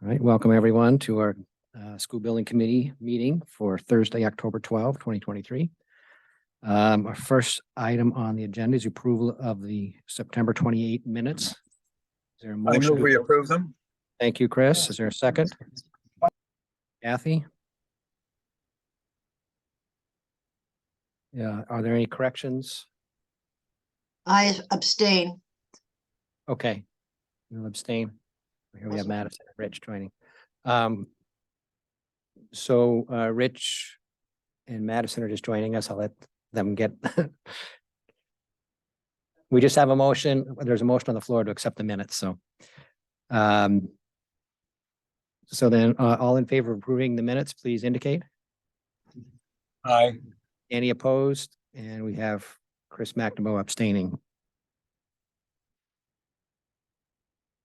All right, welcome everyone to our School Building Committee meeting for Thursday, October 12, 2023. Our first item on the agenda is approval of the September 28 minutes. Is there a I motion? move we approve them. Thank you, Chris. Is there a second? Kathy? Yeah, are there any corrections? I abstain. Okay, you'll abstain. Here we have Madison and Rich joining. Rich and Madison are just joining us. I'll let them get. We just have a motion. There's a motion on the floor to accept the minutes. So then all in favor of approving the minutes, please indicate. Aye. Any opposed? And we have Chris McNamara abstaining.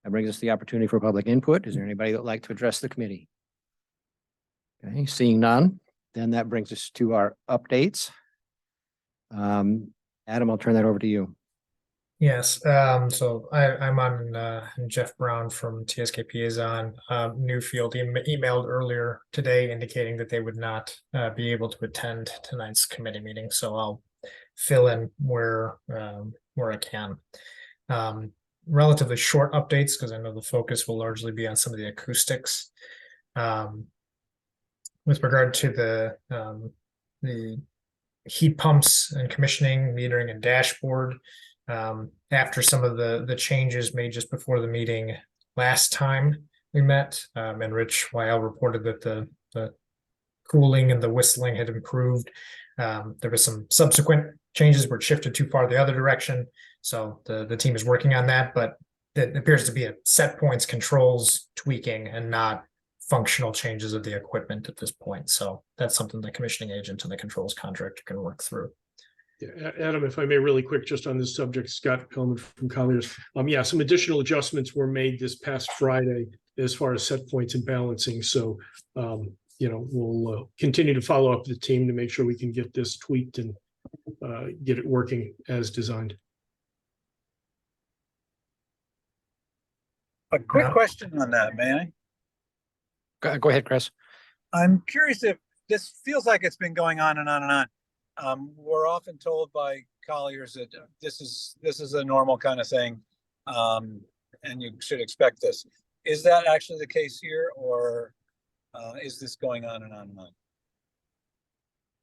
That brings us the opportunity for public input. Is there anybody that would like to address the committee? Okay, seeing none, then that brings us to our updates. Adam, I'll turn that over to you. Yes, so I'm on, Jeff Brown from TSKP is on. Newfield emailed earlier today indicating that they would not be able to attend tonight's committee meeting, so I'll fill in where I can. Relatively short updates because I know the focus will largely be on some of the acoustics. With regard to the heat pumps and commissioning, metering, and dashboard, after some of the changes made just before the meeting last time we met, and Rich Weil reported that the cooling and the whistling had improved. There was some subsequent changes were shifted too far the other direction. So the team is working on that, but it appears to be a set points controls tweaking and not functional changes of the equipment at this point. So that's something the commissioning agent and the controls contractor can work through. Yeah, Adam, if I may really quick, just on this subject, Scott Pellman from Colliers. Yeah, some additional adjustments were made this past Friday as far as set points and balancing. So, we'll continue to follow up the team to make sure we can get this tweaked and get it working as designed. A quick question on that, may I? Go ahead, Chris. I'm curious if this feels like it's been going on and on and on. We're often told by Colliers that this is a normal kind of thing, and you should expect this. Is that actually the case here, or is this going on and on and on?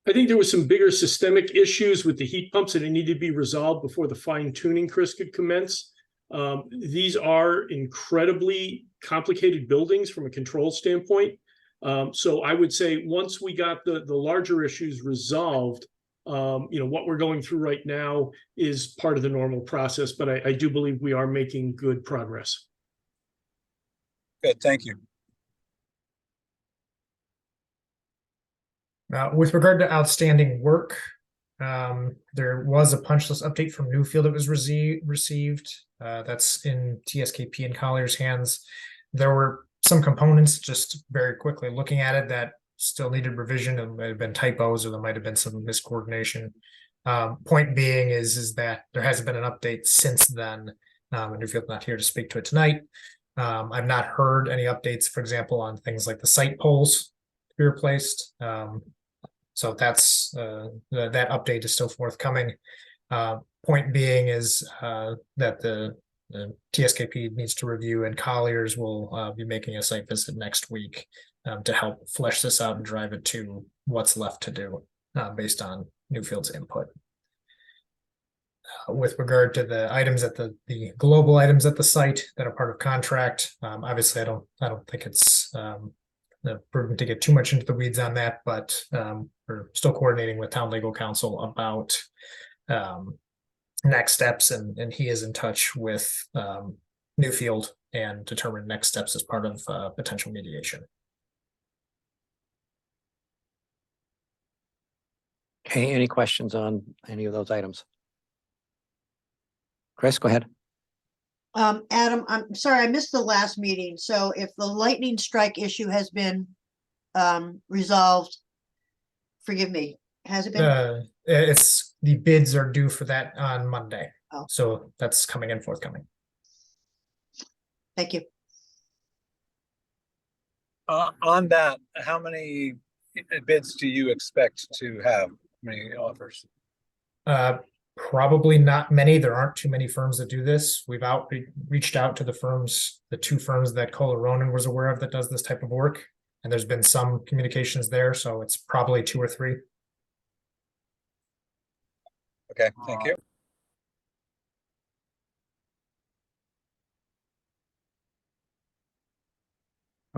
I think there was some bigger systemic issues with the heat pumps that needed to be resolved before the fine tuning, Chris, could commence. These are incredibly complicated buildings from a control standpoint. So I would say once we got the larger issues resolved, what we're going through right now is part of the normal process, but I do believe we are making good progress. Good, thank you. With regard to outstanding work, there was a punch list update from Newfield that was received. That's in TSKP and Collier's hands. There were some components, just very quickly looking at it, that still needed revision. It might have been typos, or there might have been some miscoordination. Point being is that there hasn't been an update since then. And Newfield's not here to speak to it tonight. I've not heard any updates, for example, on things like the site poles to be replaced. So that's that update is still forthcoming. Point being is that the TSKP needs to review, and Colliers will be making a site visit next week to help flesh this out and drive it to what's left to do based on Newfield's input. With regard to the items at the global items at the site that are part of contract, obviously I don't think it's prudent to get too much into the weeds on that, but we're still coordinating with town legal counsel about next steps, and he is in touch with Newfield and determine next steps as part of potential mediation. Okay, any questions on any of those items? Chris, go ahead. Adam, I'm sorry, I missed the last meeting. So if the lightning strike issue has been resolved, forgive me, has it been? It's the bids are due for that on Monday. Oh. So that's coming in forthcoming. Thank you. On that, how many bids do you expect to have? How many offers? Probably not many. There aren't too many firms that do this. We've reached out to the two firms that Kohler Ronan was aware of that does this type of work. And there's been some communications there, so it's probably 2 or 3. Okay, thank you.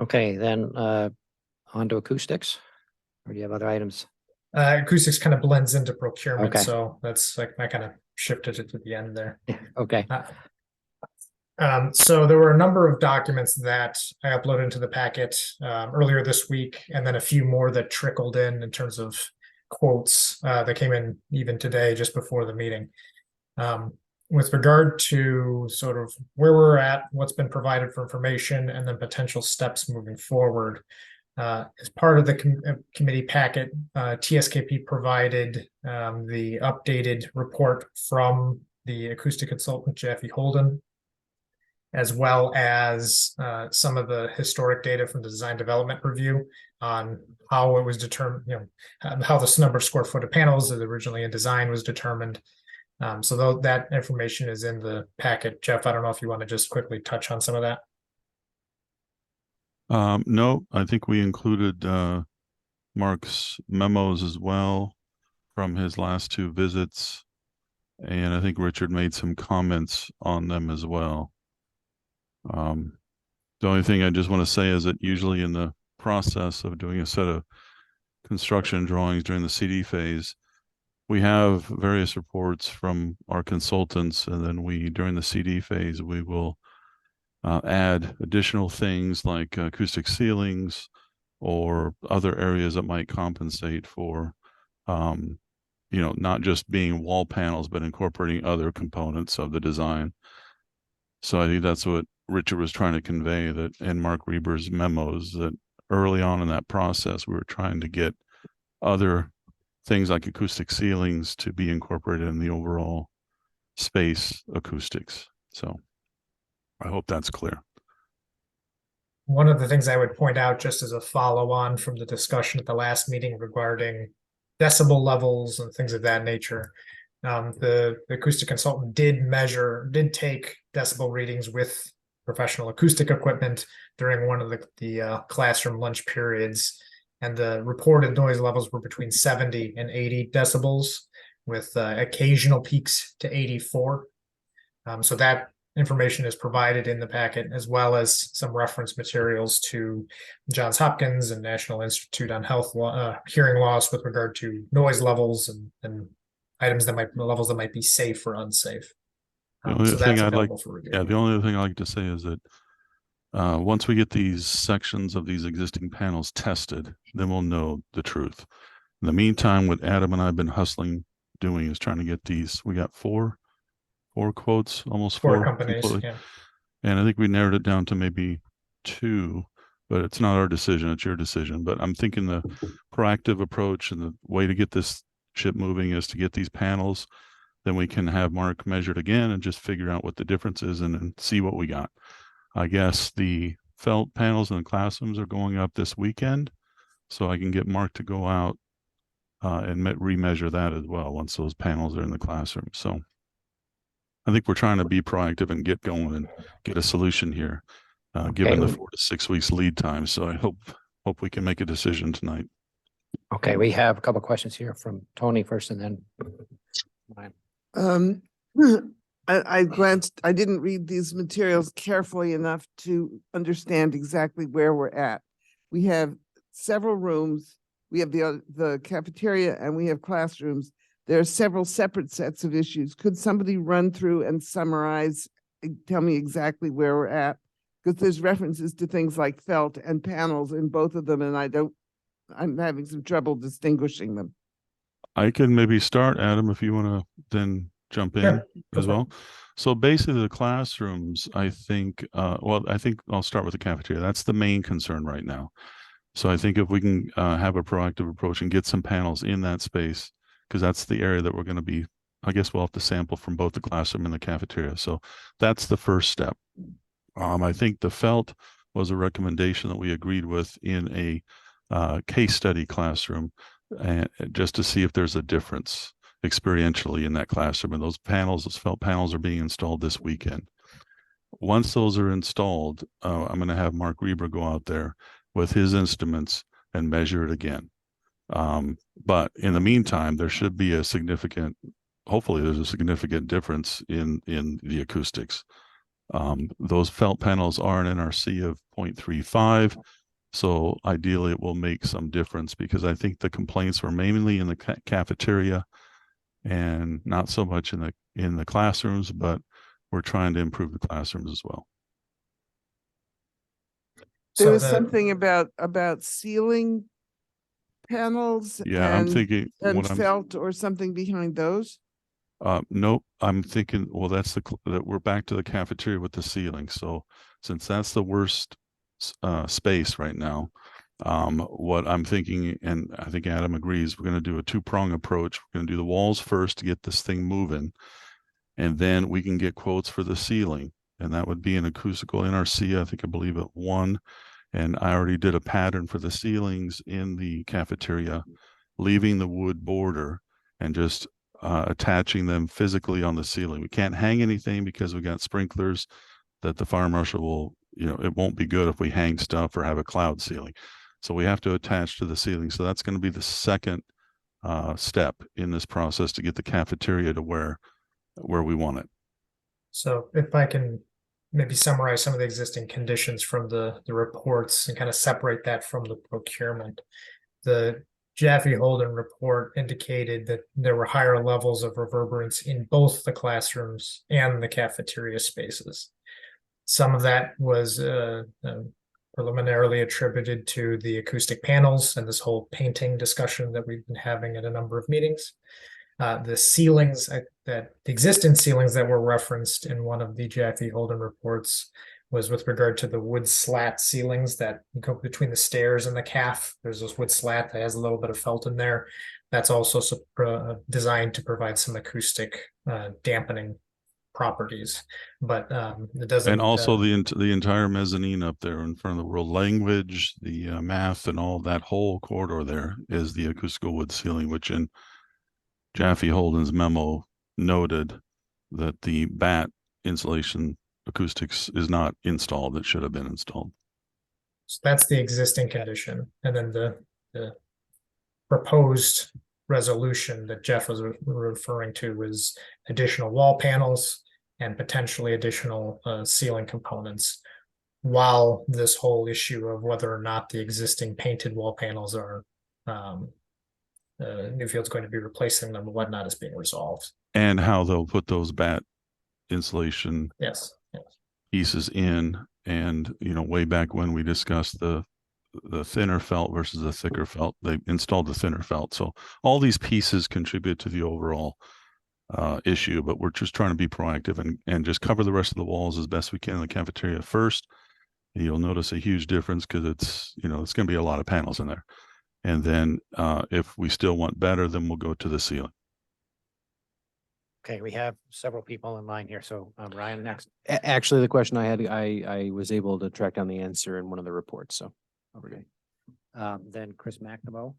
Okay, then on to acoustics. Or do you have other items? Acoustics kind of blends into procurement, Okay. so that's like I kind of shifted it to the end there. Okay, So there were a number of documents that I uploaded into the packet earlier this week, and then a few more that trickled in terms of quotes that came in even today, just before the meeting. With regard to sort of where we're at, what's been provided for information, and then potential steps moving forward. As part of the committee packet, TSKP provided the updated report from the acoustic consultant, Jaffe Holden, as well as some of the historic data from the design development review on how it was determined, how this number of square foot of panels that originally in design was determined. So that information is in the packet. Jeff, I don't know if you want to just quickly touch on some of that. No, I think we included Mark's memos as well from his last 2 visits. And I think Richard made some comments on them as well. The only thing I just want to say is that usually in the process of doing a set of construction drawings during the CD phase, we have various reports from our consultants, and then during the CD phase, we will add additional things like acoustic ceilings or other areas that might compensate for, not just being wall panels, but incorporating other components of the design. So I think that's what Richard was trying to convey, that in Mark Reber's memos, that early on in that process, we were trying to get other things like acoustic ceilings to be incorporated in the overall space acoustics. So I hope that's clear. One of the things I would point out, just as a follow-on from the discussion at the last meeting regarding decibel levels and things of that nature, the acoustic consultant did take decibel readings with professional acoustic equipment during one of the classroom lunch periods, and the reported noise levels were between 70 and 80 decibels, with occasional peaks to 84. So that information is provided in the packet, as well as some reference materials to Johns Hopkins and National Institute on Health hearing loss with regard to noise levels and levels that might be safe or unsafe. So that's available for review. The only other thing I'd like to say is that once we get these sections of these existing panels tested, then we'll know the truth. In the meantime, what Adam and I have been doing is trying to get these. We got four quotes, almost 4 companies. Yeah. And I think we narrowed it down to maybe 2, but it's not our decision, it's your decision. But I'm thinking the proactive approach and the way to get this ship moving is to get these panels. Then we can have Mark measured again and just figure out what the difference is and see what we got. I guess the felt panels in the classrooms are going up this weekend, so I can get Mark to go out and remeasure that as well once those panels are in the classroom. So I think we're trying to be proactive and get going and get a solution here, given the 4 to 6 weeks lead time. So I hope we can make a decision tonight. okay, we have a couple of questions here from Tony first, and then mine. I glanced, I didn't read these materials carefully enough to understand exactly where we're at. We have several rooms. We have the cafeteria and we have classrooms. There are several separate sets of issues. Could somebody run through and summarize, tell me exactly where we're at? Because there's references to things like felt and panels in both of them, and I'm having some trouble distinguishing them. I can maybe start, Adam, if you want to then jump in as well. So basically the classrooms, I think I'll start with the cafeteria. That's the main concern right now. So I think if we can have a proactive approach and get some panels in that space, because that's the area that we're going to be, I guess we'll have to sample from both the classroom and the cafeteria. So that's the first step. I think the felt, was a recommendation that we agreed with in a case study classroom, and just to see if there's a difference experientially in that classroom. And those panels, those felt panels, are being installed this weekend. Once those are installed, I'm going to have Mark Reber go out there with his instruments and measure it again. But in the meantime, there should be a significant, hopefully there's a significant difference in the acoustics. Those felt panels are an NRC of 0.35. So ideally it will make some difference, because I think the complaints were mainly in the cafeteria and not so much in the classrooms, but we're trying to improve the classrooms as well. There So was the- something about ceiling panels Yeah, I'm and, thinking and what I'm felt or something behind those. nope, I'm thinking, well, that's that we're back to the cafeteria with the ceiling. So since that's the worst space right now, what I'm thinking, and I think Adam agrees, we're going to do a two-prong approach. We're going to do the walls first to get this thing moving, and then we can get quotes for the ceiling. And that would be an acoustical NRC, I believe at 1. And I already did a pattern for the ceilings in the cafeteria, leaving the wood border and just attaching them physically on the ceiling. We can't hang anything because we got sprinklers that the fire marshal will, it won't be good if we hang stuff or have a cloud ceiling. So we have to attach to the ceiling. So that's going to be the second step in this process to get the cafeteria to where we want it. So if I can maybe summarize some of the existing conditions from the reports and kind of separate that from the procurement. The Jaffe Holden report indicated that there were higher levels of reverberance in both the classrooms and the cafeteria spaces. Some of that was preliminarily attributed to the acoustic panels and this whole painting discussion that we've been having at a number of meetings. The ceilings, the existing ceilings that were referenced in one of the Jaffe Holden reports was with regard to the wood slat ceilings that go between the stairs and the caf. There's this wood slat that has a little bit of felt in there. That's also designed to provide some acoustic dampening properties, but it doesn't. And also the entire mezzanine up there in front of the world language, the math, and all that whole corridor there is the acoustical wood ceiling, which in Jaffe Holden's memo noted that the bat insulation acoustics is not installed. It should have been installed. So that's the existing condition. And then the proposed resolution that Jeff was referring to was additional wall panels and potentially additional ceiling components, while this whole issue of whether or not the existing painted wall panels are Newfield's going to be replacing them and whatnot is being resolved. And how they'll put those bat insulation Yes. pieces in, and way back when we discussed the thinner felt versus the thicker felt, they installed the thinner felt. So all these pieces contribute to the overall issue, but we're just trying to be proactive and just cover the rest of the walls as best we can in the cafeteria first. You'll notice a huge difference because it's it's going to be a lot of panels in there. And then if we still want better, then we'll go to the ceiling. Okay, we have several people in line here. So Ryan next. Actually, the question I had, I was able to track down the answer in one of the reports. So okay. Then Chris McNamara.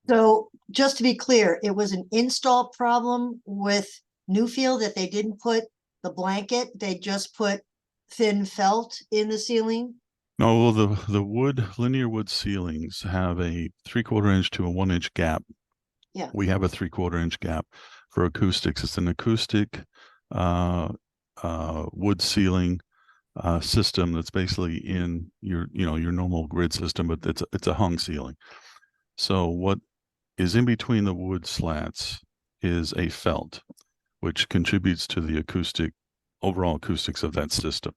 So just to be clear, it was an install problem with Newfield that they didn't put the blanket, they just put thin felt in the ceiling. No, well, the linear wood ceilings have a 3/4 inch to a 1 inch gap. Yeah. We have a 3/4 inch gap for acoustics. It's an acoustic wood ceiling system that's basically in your normal grid system, but it's a hung ceiling. So what is in between the wood slats is a felt, which contributes to the overall acoustics of that system.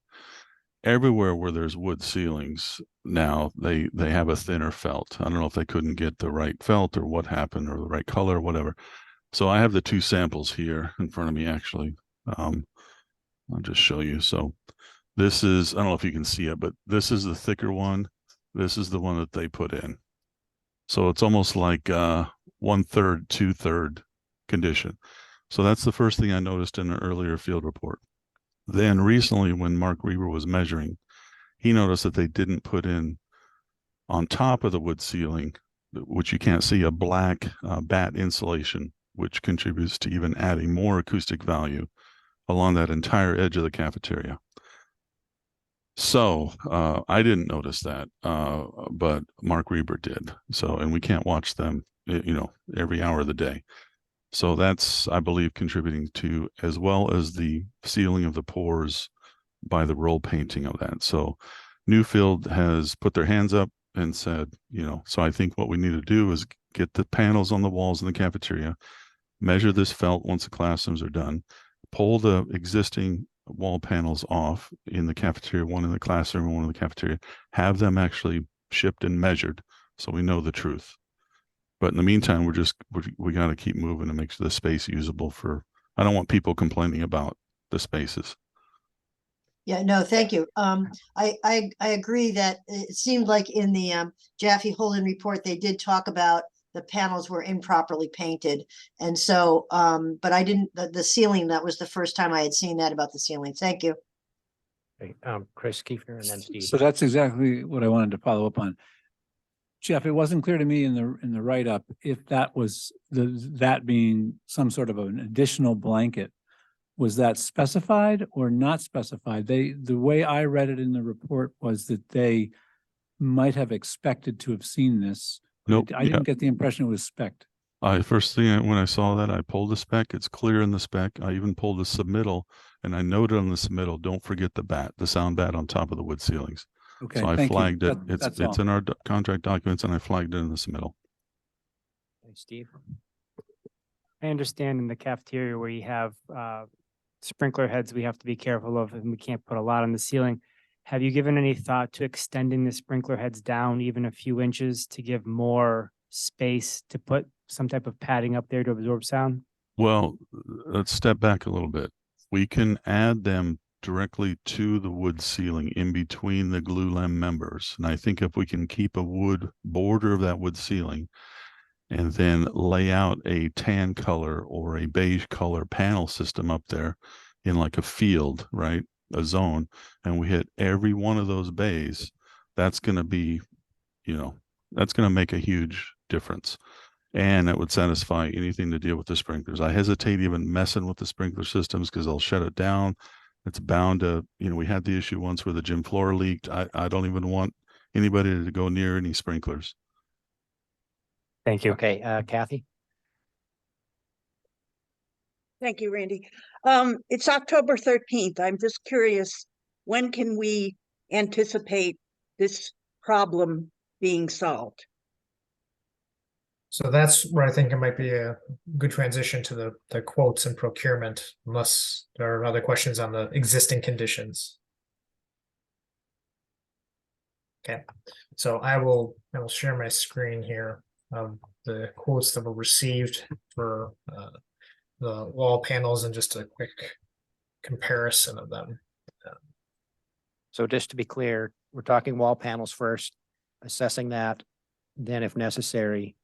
Everywhere where there's wood ceilings now, they have a thinner felt. I don't know if they couldn't get the right felt or what happened, or the right color or whatever. So I have the two samples here in front of me, actually. I'll just show you. So this is, I don't know if you can see it, but this is the thicker one. This is the one that they put in. So it's almost like 1/3, 2/3 condition. So that's the first thing I noticed in an earlier field report. Then recently, when Mark Reber was measuring, he noticed that they didn't put in on top of the wood ceiling, which you can't see, a black bat insulation, which contributes to even adding more acoustic value along that entire edge of the cafeteria. So I didn't notice that, but Mark Reber did. So, and we can't watch them, every hour of the day. So that's, I believe, contributing to, as well as the sealing of the pores by the roll painting of that. So Newfield has put their hands up and said, so I think what we need to do is get the panels on the walls in the cafeteria, measure this felt once the classrooms are done, pull the existing wall panels off in the cafeteria, one in the classroom and one in the cafeteria, have them actually shipped and measured so we know the truth. But in the meantime, we got to keep moving to make the space usable I don't want people complaining about the spaces. Yeah, no, thank you. I agree that it seemed like in the Jaffe Holden report, they did talk about the panels were improperly painted. And so, but I didn't, the ceiling, that was the first time I had seen that about the ceiling. Thank you. Okay, Chris Kiefner and then Steve. So that's exactly what I wanted to follow up on. Jeff, it wasn't clear to me in the write-up if that was that being some sort of an additional blanket. Was that specified or not specified? The way I read it in the report was that they might have expected to have seen this. Nope. I didn't get the impression it was spec'd. First thing when I saw that, I pulled the spec. It's clear in the spec. I even pulled the submittal, and I noted on the submittal, don't forget the sound bat on top of the wood ceilings. Okay, So I thank you. flagged it. That's It's all. in our contract documents, and I flagged it in the submittal. Okay, Steve. I understand in the cafeteria where you have sprinkler heads we have to be careful of, and we can't put a lot on the ceiling. Have you given any thought to extending the sprinkler heads down even a few inches to give more space to put some type of padding up there to absorb sound? Well, let's step back a little bit. We can add them directly to the wood ceiling in between the glulam members. And I think if we can keep a wood border of that wood ceiling and then lay out a tan color or a beige color panel system up there in like a field, right? A zone, and we hit every one of those bays, that's going to be, that's going to make a huge difference. And it would satisfy anything to deal with the sprinklers. I hesitate even messing with the sprinkler systems because they'll shut it down. It's bound to, we had the issue once where the gym floor leaked. I don't even want anybody to go near any sprinklers. Thank you. Okay, Kathy. Thank you, Randy. It's October 13th. I'm just curious, when can we anticipate this problem being solved? So that's where I think it might be a good transition to the quotes and procurement, unless there are other questions on the existing conditions. Okay, so I will share my screen here of the quotes that were received for the wall panels and just a quick comparison of them. So just to be clear, we're talking wall panels first, assessing that, then if necessary,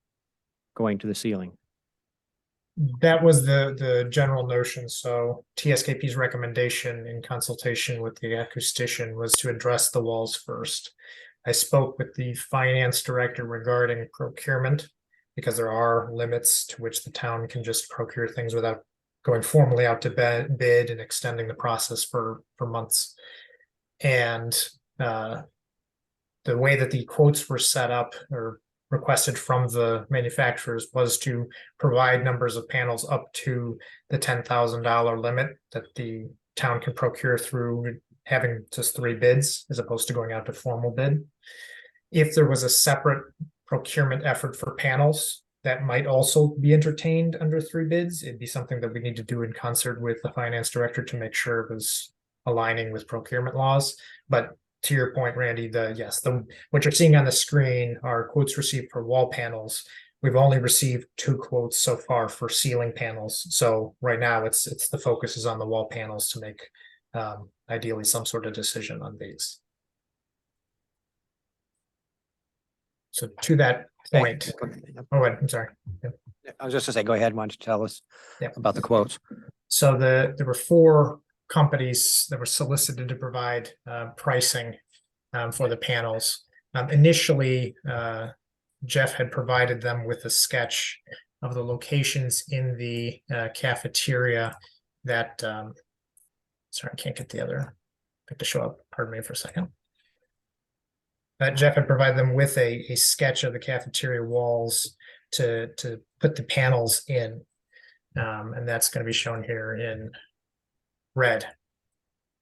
going to the ceiling. That was the general notion. So TSKP's recommendation in consultation with the acoustician was to address the walls first. I spoke with the finance director regarding procurement because there are limits to which the town can just procure things without going formally out to bid and extending the process for months. And the way that the quotes were set up or requested from the manufacturers was to provide numbers of panels up to the $10,000 limit that the town can procure through having just 3 bids as opposed to going out to formal bid. If there was a separate procurement effort for panels that might also be entertained under 3 bids, it'd be something that we need to do in concert with the finance director to make sure it was aligning with procurement laws. But to your point, Randy, what you're seeing on the screen are quotes received for wall panels. We've only received 2 quotes so far for ceiling panels. So right now it's the focus is on the wall panels to make ideally some sort of decision on these. So to that point, oh wait, I'm sorry. I was just gonna say, go ahead. Why don't you tell us about the quotes? So there were 4 companies that were solicited to provide pricing for the panels. Initially, Jeff had provided them with a sketch of the locations in the cafeteria that, sorry, I can't get the other pic to show up. Pardon me for a second. Jeff had provided them with a sketch of the cafeteria walls to put the panels in. And that's going to be shown here in red.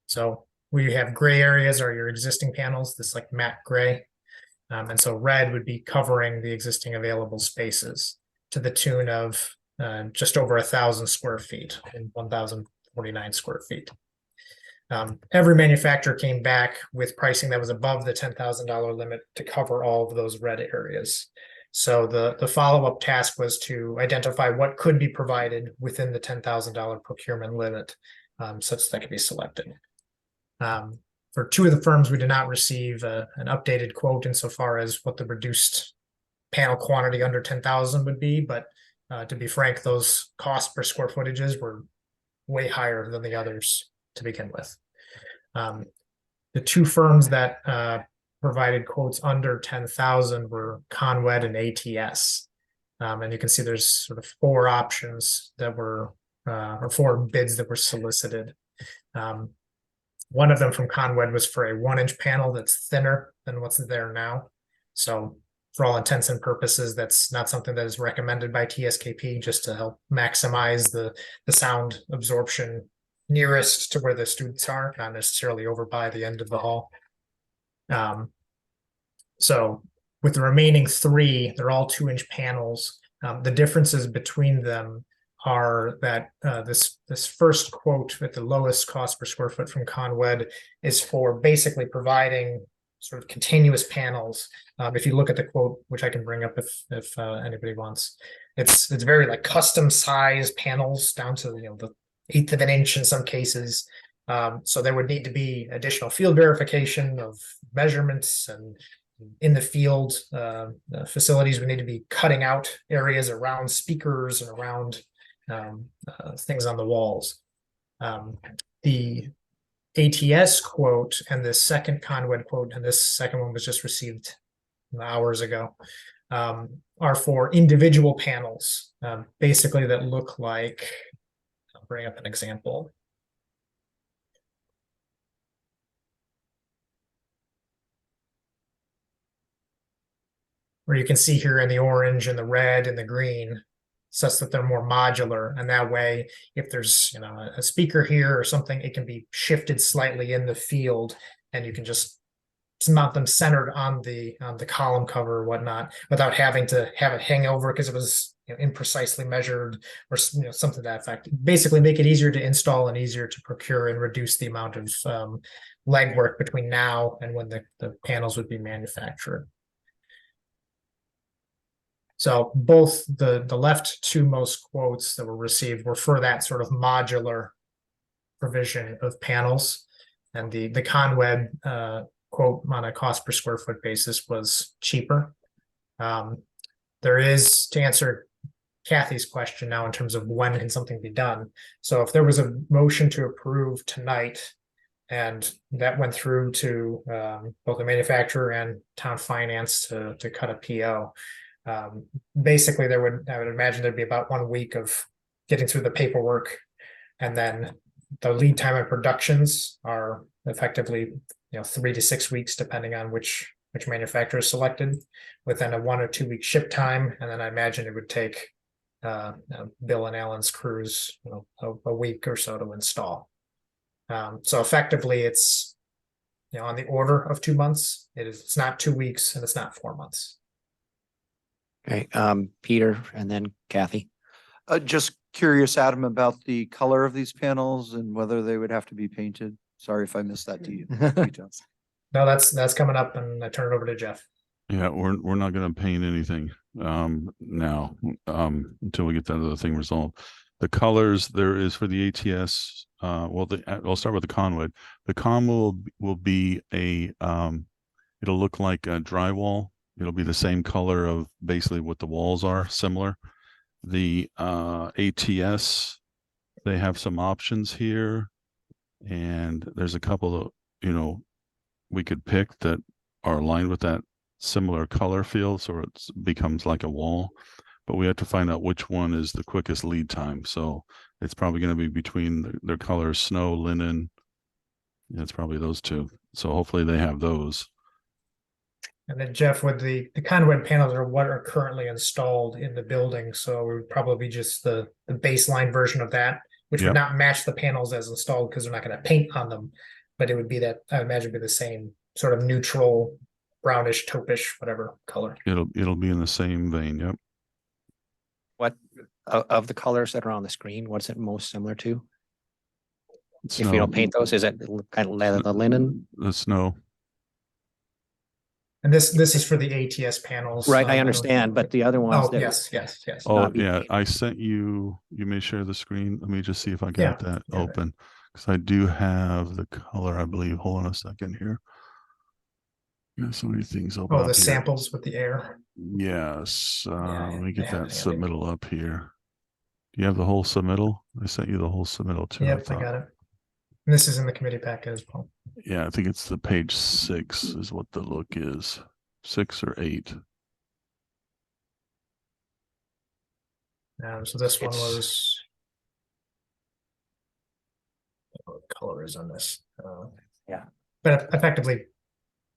So where you have gray areas are your existing panels, this like matte gray. And so red would be covering the existing available spaces to the tune of just over 1,000 square feet and 1,049 square feet. Every manufacturer came back with pricing that was above the $10,000 limit to cover all of those red areas. So the follow-up task was to identify what could be provided within the $10,000 procurement limit, such that could be selected. For two of the firms, we did not receive an updated quote insofar as what the reduced panel quantity under 10,000 would be, but to be frank, those costs per square footages were way higher than the others to begin with. The two firms that provided quotes under 10,000 were Conwed and ATS. And you can see there's sort of four options that were, or four bids that were solicited. One of them from Conwed was for a 1-inch panel that's thinner than what's there now. So for all intents and purposes, that's not something that is recommended by TSKP, just to help maximize the sound absorption nearest to where the students are, not necessarily over by the end of the hall. So with the remaining three, they're all 2-inch panels. The differences between them are that this first quote at the lowest cost per square foot from Conwed is for basically providing sort of continuous panels. If you look at the quote, which I can bring up if anybody wants, it's very like custom size panels down to the 1/8 of an inch in some cases. So there would need to be additional field verification of measurements, and in the field facilities would need to be cutting out areas around speakers and around things on the walls. The ATS quote and the second Conwed quote, and this second one was just received hours ago, are for individual panels, basically that look like, I'll bring up an example. Where you can see here in the orange and the red and the green, such that they're more modular, and that way if there's a speaker here or something, it can be shifted slightly in the field, and you can just mount them centered on the column cover or whatnot without having to have it hang over because it was imprecisely measured or something to that effect. Basically make it easier to install and easier to procure, and reduce the amount of legwork between now and when the panels would be manufactured. So both the left two most quotes that were received were for that sort of modular provision of panels, and the Conwed quote on a cost per square foot basis was cheaper. There is, to answer Kathy's question now in terms of when can something be done. So if there was a motion to approve tonight and that went through to both the manufacturer and town finance to cut a PO, basically I would imagine there'd be about 1 week of getting through the paperwork, and then the lead time of productions are effectively 3 to 6 weeks depending on which manufacturer is selected, within a 1 or 2 week ship time. And then I imagine it would take Bill and Alan's crews a week or so to install. So effectively it's on the order of 2 months. It's not 2 weeks and it's not 4 months. Okay, Peter and then Kathy. Just curious, Adam, about the color of these panels and whether they would have to be painted. Sorry if I missed that details. No, that's coming up, and I turn it over to Jeff. Yeah, we're not going to paint anything now until we get that other thing resolved. The colors there is for the ATS. I'll start with the Conwed. The Conwed will be it'll look like a drywall. It'll be the same color of basically what the walls are, similar. The ATS, they have some options here, and there's a couple of we could pick that are aligned with that similar color field, so it becomes like a wall. But we have to find out which one is the quickest lead time. So it's probably going to be between their colors, snow, linen. Yeah, it's probably those two. So hopefully they have those. And then Jeff, with the conduit panels are what are currently installed in the building, so it would probably be just the baseline version of that, which Yep. would not match the panels as installed because they're not going to paint on them, but it would be that, I imagine, be the same sort of neutral, brownish, taupish, whatever color. It'll be in the same vein. Yep. What of the colors that are on the screen, what's it most similar to? If we Snow. don't paint those, is it kind of the linen? The snow. And this is for the ATS panels. Right, I don't- understand, but the other ones Oh, that. yes. Oh, not be yeah, painted. I sent you, you may share the screen. Let me just see if I Yeah, got that yeah. open. Because I do have the color, I believe. Hold on a second here. There's so many things open Oh, up the here. samples with the air. Yes, let me I get have that it, I have it. submittal up here. Do you have the whole submittal? I sent you the whole submittal too. Yep, I thought. got it. And this is in the committee packet as well. Yeah, I think it's the page 6 is what the look is. 6 or 8. So this one It's- was. What color is on this? Yeah. But effectively,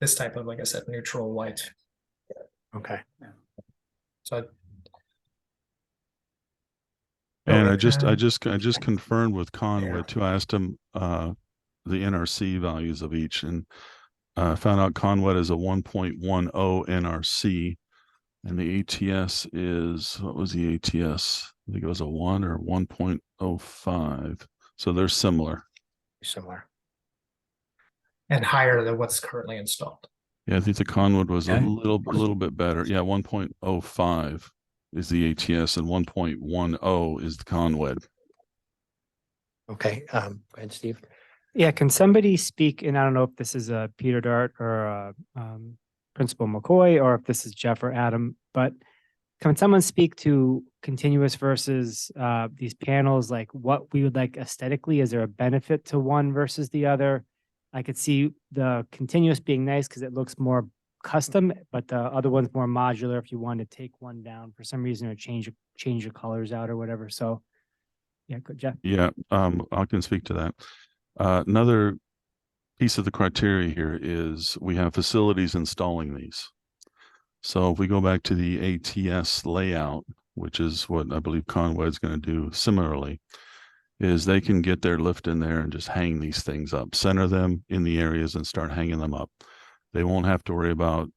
this type of, like I said, neutral white. Okay. So. And Oh, I just okay. confirmed with Yeah. Conway too. I asked him the NRC values of each, and found out Conway is a 1.10 NRC, and the ATS is, what was the ATS? I think it was a 1 or 1.05. So they're similar. Similar. And higher than what's currently installed. Yeah, I think the Conwood was Okay. a little bit better. Yeah, 1.05 is the ATS and 1.10 is the Conway. Okay, go ahead, Steve. Yeah, can somebody speak, and I don't know if this is Peter Dart or Principal McCoy, or if this is Jeff or Adam, but can someone speak to continuous versus these panels, like what we would like aesthetically? Is there a benefit to one versus the other? I could see the continuous being nice because it looks more custom, but the other one's more modular if you want to take one down for some reason or change the colors out or whatever. So yeah, good, Jeff. Yeah, I can speak to that. Another piece of the criteria here is we have facilities installing these. So if we go back to the ATS layout, which is what I believe Conway is going to do similarly, is they can get their lift in there and just hang these things up, center them in the areas and start hanging them up. They won't have to worry about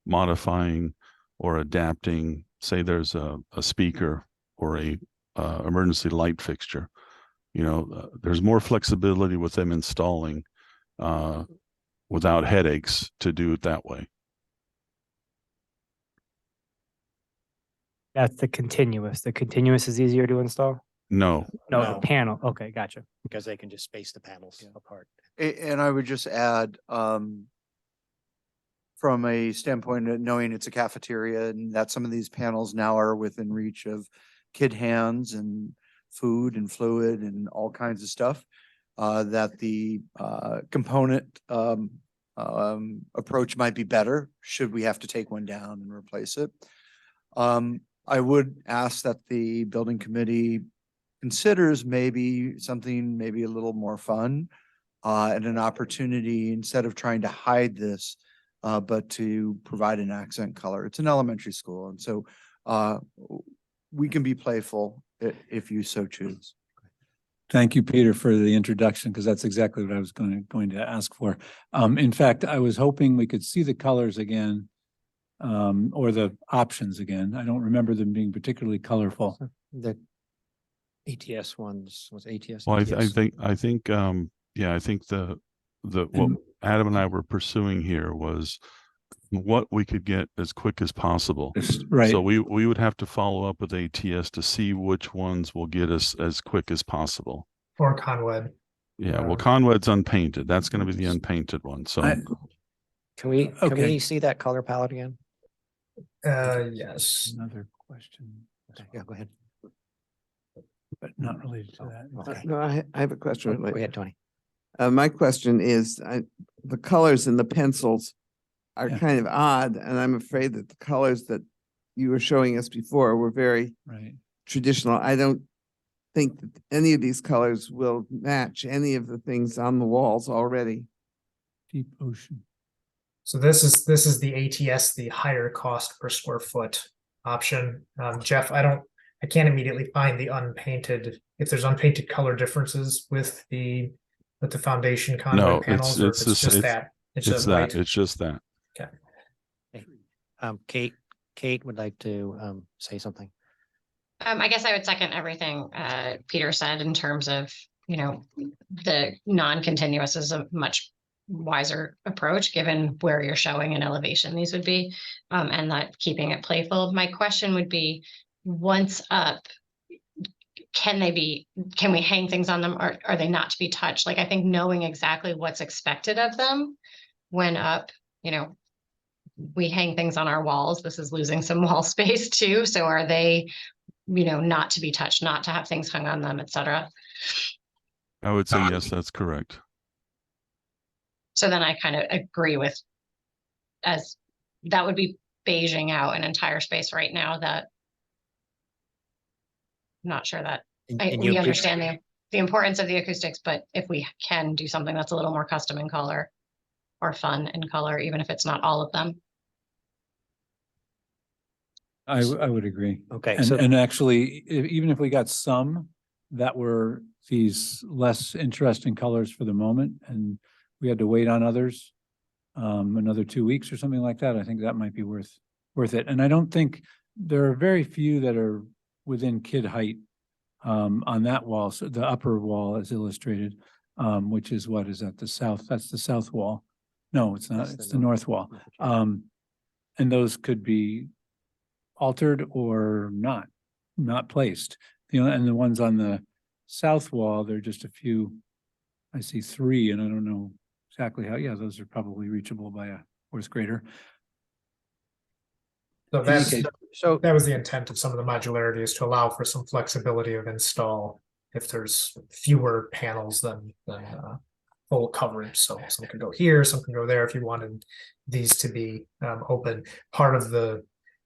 modifying or adapting. Say there's a speaker or a emergency light fixture. You know, there's more flexibility with them installing without headaches to do it that way. That's the continuous. The continuous is easier to install? No, No, No. the panel. Okay, gotcha. Because they can just space the panels apart. And I would just add, from a standpoint of knowing it's a cafeteria and that some of these panels now are within reach of kid hands and food and fluid and all kinds of stuff, that the component approach might be better should we have to take one down and replace it. I would ask that the building committee considers maybe something maybe a little more fun and an opportunity instead of trying to hide this, but to provide an accent color. It's an elementary school, and so we can be playful if you so choose. Thank you, Peter, for the introduction, because that's exactly what I was going to ask for. In fact, I was hoping we could see the colors again, or the options again. I don't remember them being particularly colorful. The ATS ones, was ATS? well, I ATS? think yeah, I think the what And- Adam and I were pursuing here was what we could get as quick as possible. Right. So we would have to follow up with ATS to see which ones will get us as quick as possible. Or Conway. Yeah, well, Conway's unpainted. That's going to be the unpainted one. So Can we Okay. see that color palette again? Yes. Another question, Yeah, go ahead. but not related to that. Okay. No, I have a question. Go ahead, Tony. My question is, the colors in the pencils are Yeah. kind of odd, and I'm afraid that the colors that you were showing us before were very Right. traditional. I don't think that any of these colors will match any of the things on the walls already. Deep ocean. So this is the ATS, the higher cost per square foot option. Jeff, I can't immediately find the unpainted, if there's unpainted color differences with the foundation No, conduit panels, or if it's it's just it's- that. It's just that, white. it's just that. Kate would like to say something. I guess I would second everything Peter said in terms of, the non-continuous is a much wiser approach given where you're showing an elevation these would be, and that keeping it playful. My question would be, once up, can we hang things on them, or are they not to be touched? Like, I think knowing exactly what's expected of them when up, we hang things on our walls. This is losing some wall space too. So are they, not to be touched, not to have things hung on them, etc. I would say yes, that's correct. So then I kind of agree with, as that would be beiging out an entire space right now that I'm not sure that we understand the importance of the acoustics, but if we can do something that's a little more custom in color or fun in color, even if it's not all of them. I would agree. Okay, And, so and actually, even if we got some that were these less interesting colors for the moment, and we had to wait on others, another 2 weeks or something like that, I think that might be worth it. And I don't think there are very few that are within kid height on that wall. So the upper wall is illustrated, which is what is that, the south? That's the south wall. No, it's not. That's It's the the north wall. And those could be altered or not placed. And the ones on the south wall, there are just a few. I see 3, and I don't know exactly how. Yeah, those are probably reachable by a fourth grader. So that's, Okay, so that was the intent of some of the modularity, is to allow for some flexibility of install if there's fewer panels than full coverage. So some can go here, some can go there if you wanted these to be open. Part of the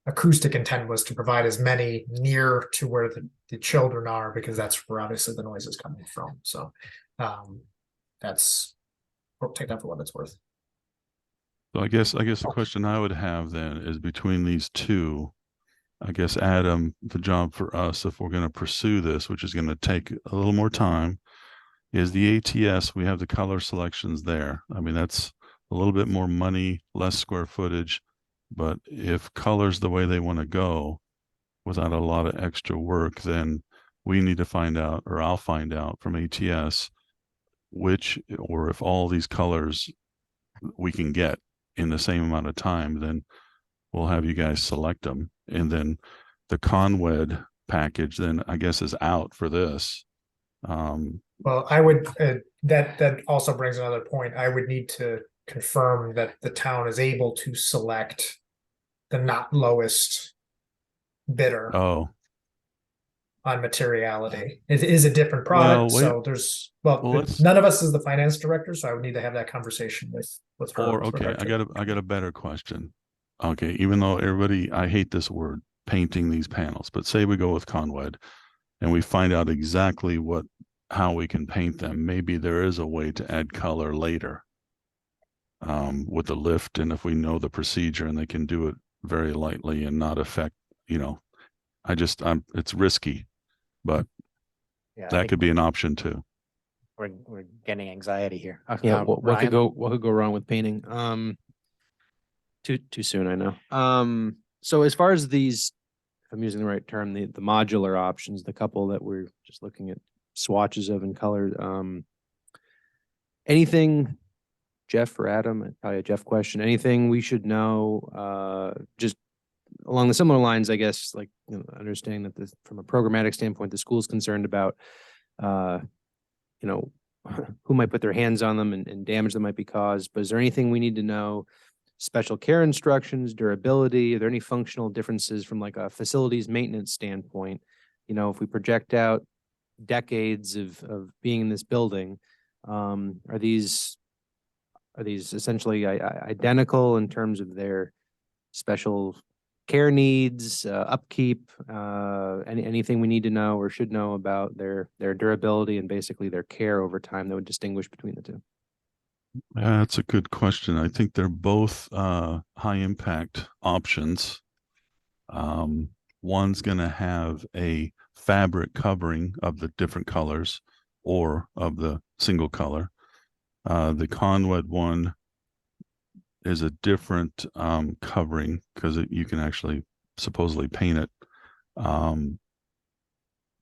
acoustic intent was to provide as many near to where the children are, because that's where obviously the noise is coming from. So take that for what it's worth. So I guess the question I would have then is, between these two, I guess, Adam, the job for us, if we're going to pursue this, which is going to take a little more time, is the ATS. We have the color selections there. I mean, that's a little bit more money, less square footage, but if color's the way they want to go without a lot of extra work, then we need to find out, or I'll find out from ATS, which, or if all these colors we can get in the same amount of time, then we'll have you guys select them. And then the Conwed package then I guess is out for this. Well, I would, that also brings another point. I would need to confirm that the town is able to select the not lowest bidder Oh, on materiality. It is a different product, Well, so there's, well, let's- none of us is the finance director, so I would need to have that conversation with her. or with okay, regard to- I got a better question. Okay, even though everybody, I hate this word, painting these panels, but say we go with Conwed and we find out exactly how we can paint them. Maybe there is a way to add color later with the lift, and if we know the procedure and they can do it very lightly and not affect, it's risky, but yeah, I that think could be an option too. we're getting anxiety here. Yeah, what Ryan? could go wrong with painting? Too soon, I know. So as far as these, if I'm using the right term, the modular options, the couple that we're just looking at swatches of in color, anything, Jeff or Adam, probably a Jeff question, anything we should know, just along the similar lines, I guess, like, understanding that this, from a programmatic standpoint, the school's concerned about, who might put their hands on them and damage that might be caused. But is there anything we need to know? Special care instructions, durability? Are there any functional differences from like a facilities maintenance standpoint? If we project out decades of being in this building, are these Are these essentially identical in terms of their special care needs, upkeep, anything we need to know or should know about their durability and basically their care over time that would distinguish between the two? That's a good question. I think they're both high impact options. One's going to have a fabric covering of the different colors or of the single color. The Conwed one is a different covering because you can actually supposedly paint it.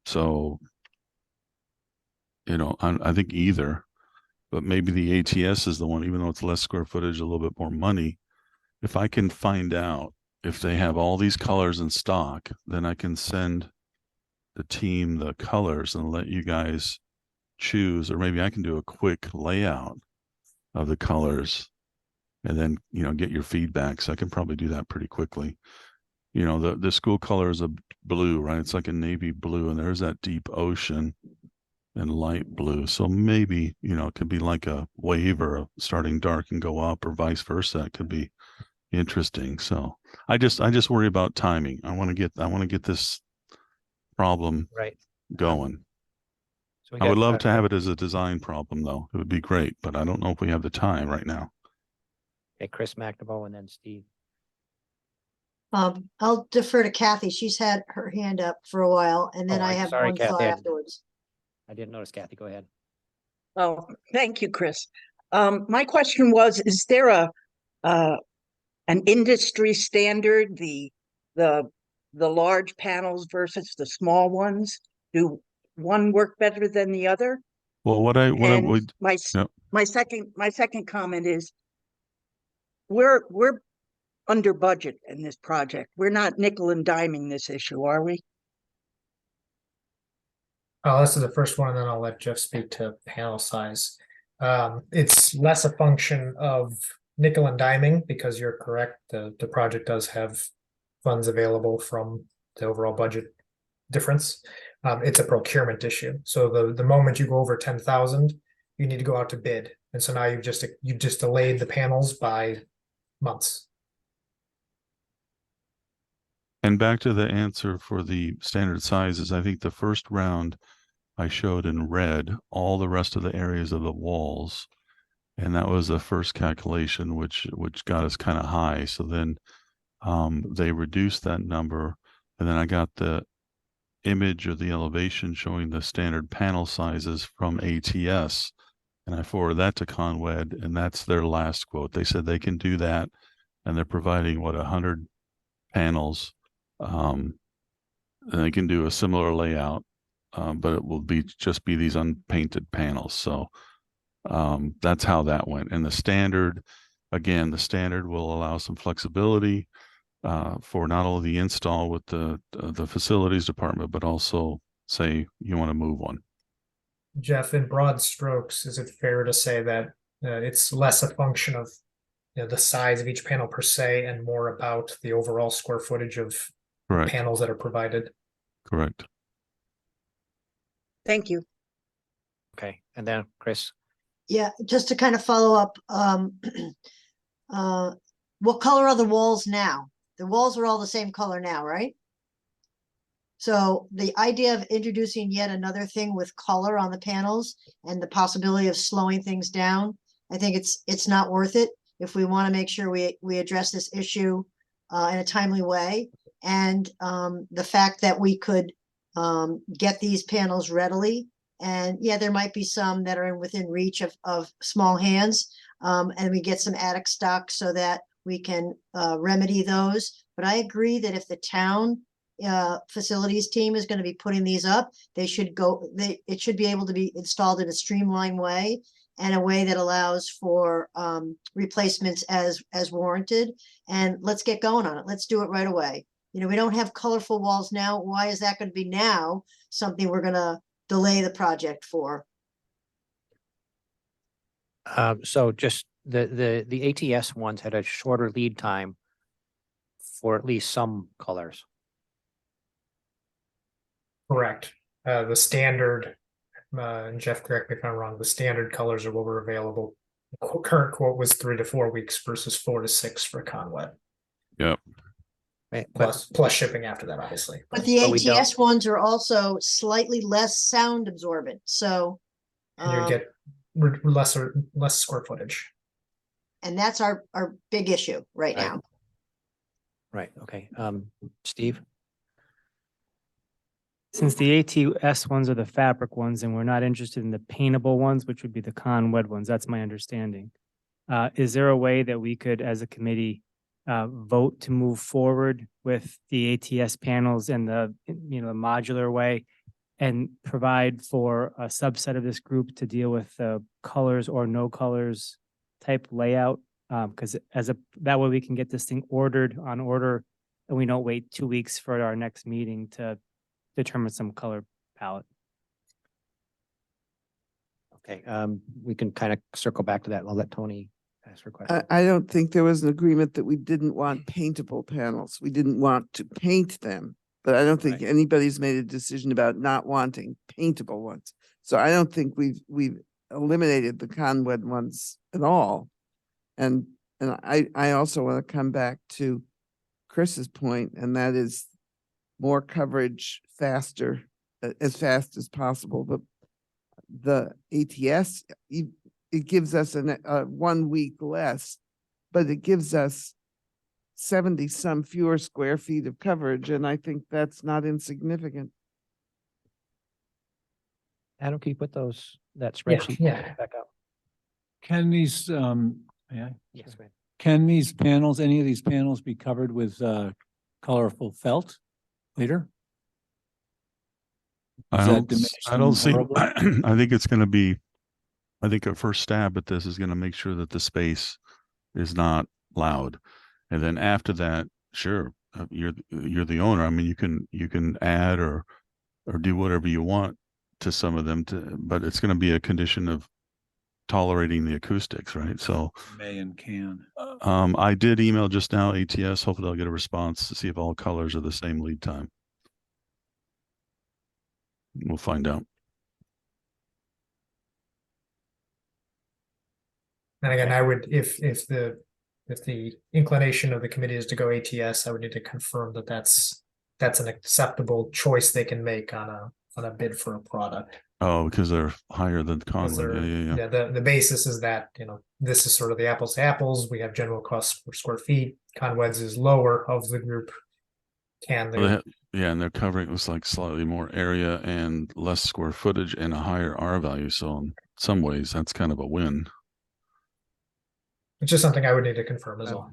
So, you know, I think either, but maybe the ATS is the one, even though it's less square footage, a little bit more money. If I can find out if they have all these colors in stock, then I can send the team the colors and let you guys choose, or maybe I can do a quick layout of the colors and then, you know, get your feedback. So I can probably do that pretty quickly. You know, the school color is a blue, right? It's like a navy blue, and there's that deep ocean and light blue. So maybe, you know, it could be like a wave or starting dark and go up, or vice versa. It could be interesting. So I just worry about timing. I want to get this problem Right. going. So we I would got, love to have it as a design problem, though. It would be great, but I don't know if we have the time right now. okay, Chris McNamara and then Steve. I'll defer to Kathy. She's had her hand up for a while, and then Oh, I I'm have sorry, one thought Kathy. afterwards. I didn't notice. Kathy, go ahead. Oh, thank you, Chris. My question was, is there an industry standard, the large panels versus the small ones? Do one work better than the other? Well, what I And would, Yep. my second comment is we're under budget in this project. We're not nickel and diming this issue, are we? This is the first one, and then I'll let Jeff speak to panel size. It's less a function of nickel and diming, because you're correct, the project does have funds available from the overall budget difference. It's a procurement issue. So the moment you go over 10,000, you need to go out to bid. And so now you've just delayed the panels by months. and back to the answer for the standard sizes, I think the first round I showed in red all the rest of the areas of the walls. And that was the first calculation, which got us kind of high. So then they reduced that number, and then I got the image of the elevation showing the standard panel sizes from ATS, and I forwarded that to Conwed, and that's their last quote. They said they can do that, and they're providing 100 panels, and they can do a similar layout, but it will just be these unpainted panels. So that's how that went. And the standard will allow some flexibility for not only the install with the facilities department, but also say you want to move one. Jeff, in broad strokes, is it fair to say that it's less a function of the size of each panel per se, and more about the overall square footage of Correct. panels that are provided? Correct. Thank you. Okay, and then Chris. Yeah, just to kind of follow up, what color are the walls now? The walls are all the same color now, right? So the idea of introducing yet another thing with color on the panels and the possibility of slowing things down, I think it's not worth it if we want to make sure we address this issue in a timely way. And the fact that we could get these panels readily, and yeah, there might be some that are within reach of small hands, and we get some attic stock so that we can remedy those. But I agree that if the town facilities team is going to be putting these up, it should be able to be installed in a streamlined way, and a way that allows for replacements as warranted. And let's get going on it. Let's do it right away. We don't have colorful walls now. Why is that going to be now something we're going to delay the project for? So just the ATS ones had a shorter lead time for at least some colors. Correct. The standard, and Jeff, correct me if I'm wrong, the standard colors are what were available Current quote was 3 to 4 weeks versus 4 to 6 for Conwet, Yep. Right, but plus shipping after that, obviously. But the But we don't- ATS ones are also slightly less sound absorbent, so. And you um, get less square footage. And that's our big issue right Right. now. right, okay, Steve? Since the ATS ones are the fabric ones and we're not interested in the paintable ones, which would be the Conwed ones, that's my understanding. Is there a way that we could, as a committee, vote to move forward with the ATS panels and the, the modular way and provide for a subset of this group to deal with the colors or no colors type layout? Because that way we can get this thing ordered on order and we don't wait 2 weeks for our next meeting to determine some color palette. Okay, we can kind of circle back to that. I'll let Tony ask her question. I don't think there was an agreement that we didn't want paintable panels. We didn't want to paint them. But I don't think Right. anybody's made a decision about not wanting paintable ones. So I don't think we've eliminated the Conwed ones at all. And I also want to come back to Chris's point, and that is more coverage faster, as fast as possible. But the ATS, it gives us a 1 week less, but it gives us 70 some fewer square feet of coverage, and I think that's not insignificant. Adam, can you put that Yeah, spreadsheet yeah. back up? Can these, yeah, Yes, go ahead. can these panels, any of these panels be covered with colorful felt later? Does that diminish I don't them see, horribly? I think it's gonna be, I think a first stab at this is gonna make sure that the space is not loud. And then after that, sure, you're the owner. I mean, you can add or do whatever you want to some of them but it's gonna be a condition of tolerating the acoustics, right? So May and can. I did email just now ATS. Hopefully I'll get a response to see if all colors are the same lead time. We'll find out. And again, I would, if the inclination of the committee is to go ATS, I would need to confirm that that's an acceptable choice they can make on a bid for a product. Oh, because they're higher than Because Conway. Yeah. Yeah, the basis is that, this is sort of the apples to apples. We have general costs per square feet. Conwed's is lower of the group. Well, and they're covering, it was like slightly more area and less square footage and a higher R value. So in some ways, that's kind of a win. It's just something I would need to confirm as well.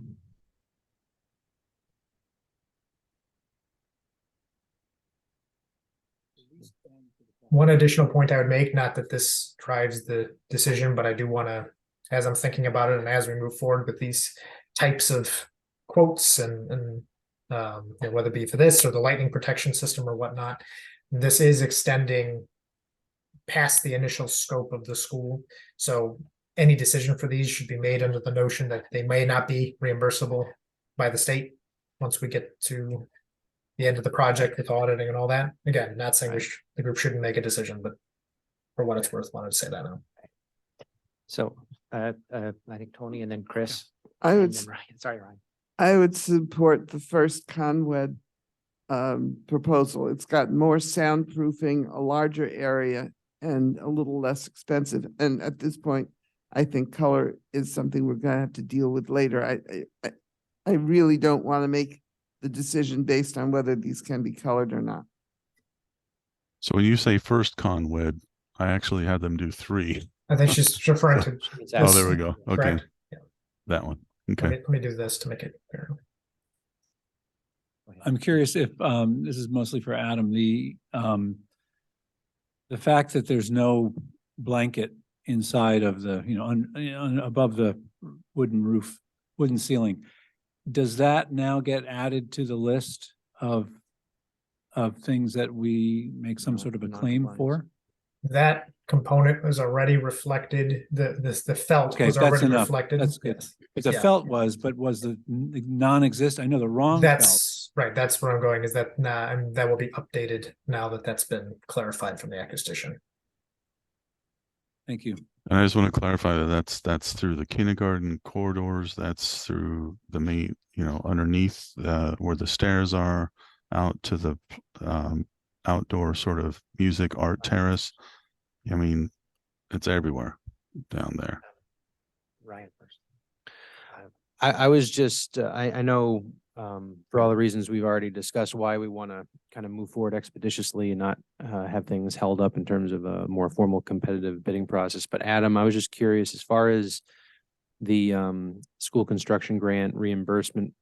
One additional point I would make, not that this drives the decision, but I do want to, as I'm thinking about it and as we move forward with these types of quotes and whether it be for this or the lightning protection system or whatnot, this is extending past the initial scope of the school. So any decision for these should be made under the notion that they may not be reimbursable by the state once we get to the end of the project with auditing and all that. Again, not saying the group shouldn't make a decision, but for what it's worth, wanted to say that now. So, I think Tony and then Chris. I would and then Ryan. Sorry, Ryan. I would support the first Conwed proposal. It's got more soundproofing, a larger area, and a little less expensive. And at this point, I think color is something we're gonna have to deal with later. I really don't want to make the decision based on whether these can be colored or not. So when you say first Conwed, I actually had them do 3. I think she's referring to. Oh, there we go. Okay. Correct? Yeah. That one. Let Okay. me do this to make it clear. I'm curious if, this is mostly for Adam, the fact that there's no blanket inside of the, above the wooden roof, wooden ceiling, does that now get added to the list of things that we make some sort of a claim for? That component was already reflected, the felt Okay, was that's already enough. reflected. That's good. Yes. But the Yeah. felt was, but was the non-exist, I know the wrong felt. That's right. That's where I'm going, is that and that will be updated now that that's been clarified from the acoustician. Thank you. And I just want to clarify that that's through the kindergarten corridors, that's through the main, underneath where the stairs are, out to the outdoor sort of music art terrace. I mean, it's everywhere down there. Ryan first. I was just, I know for all the reasons we've already discussed, why we want to kind of move forward expeditiously and not have things held up in terms of a more formal competitive bidding process. But Adam, I was just curious, as far as the school construction grant reimbursement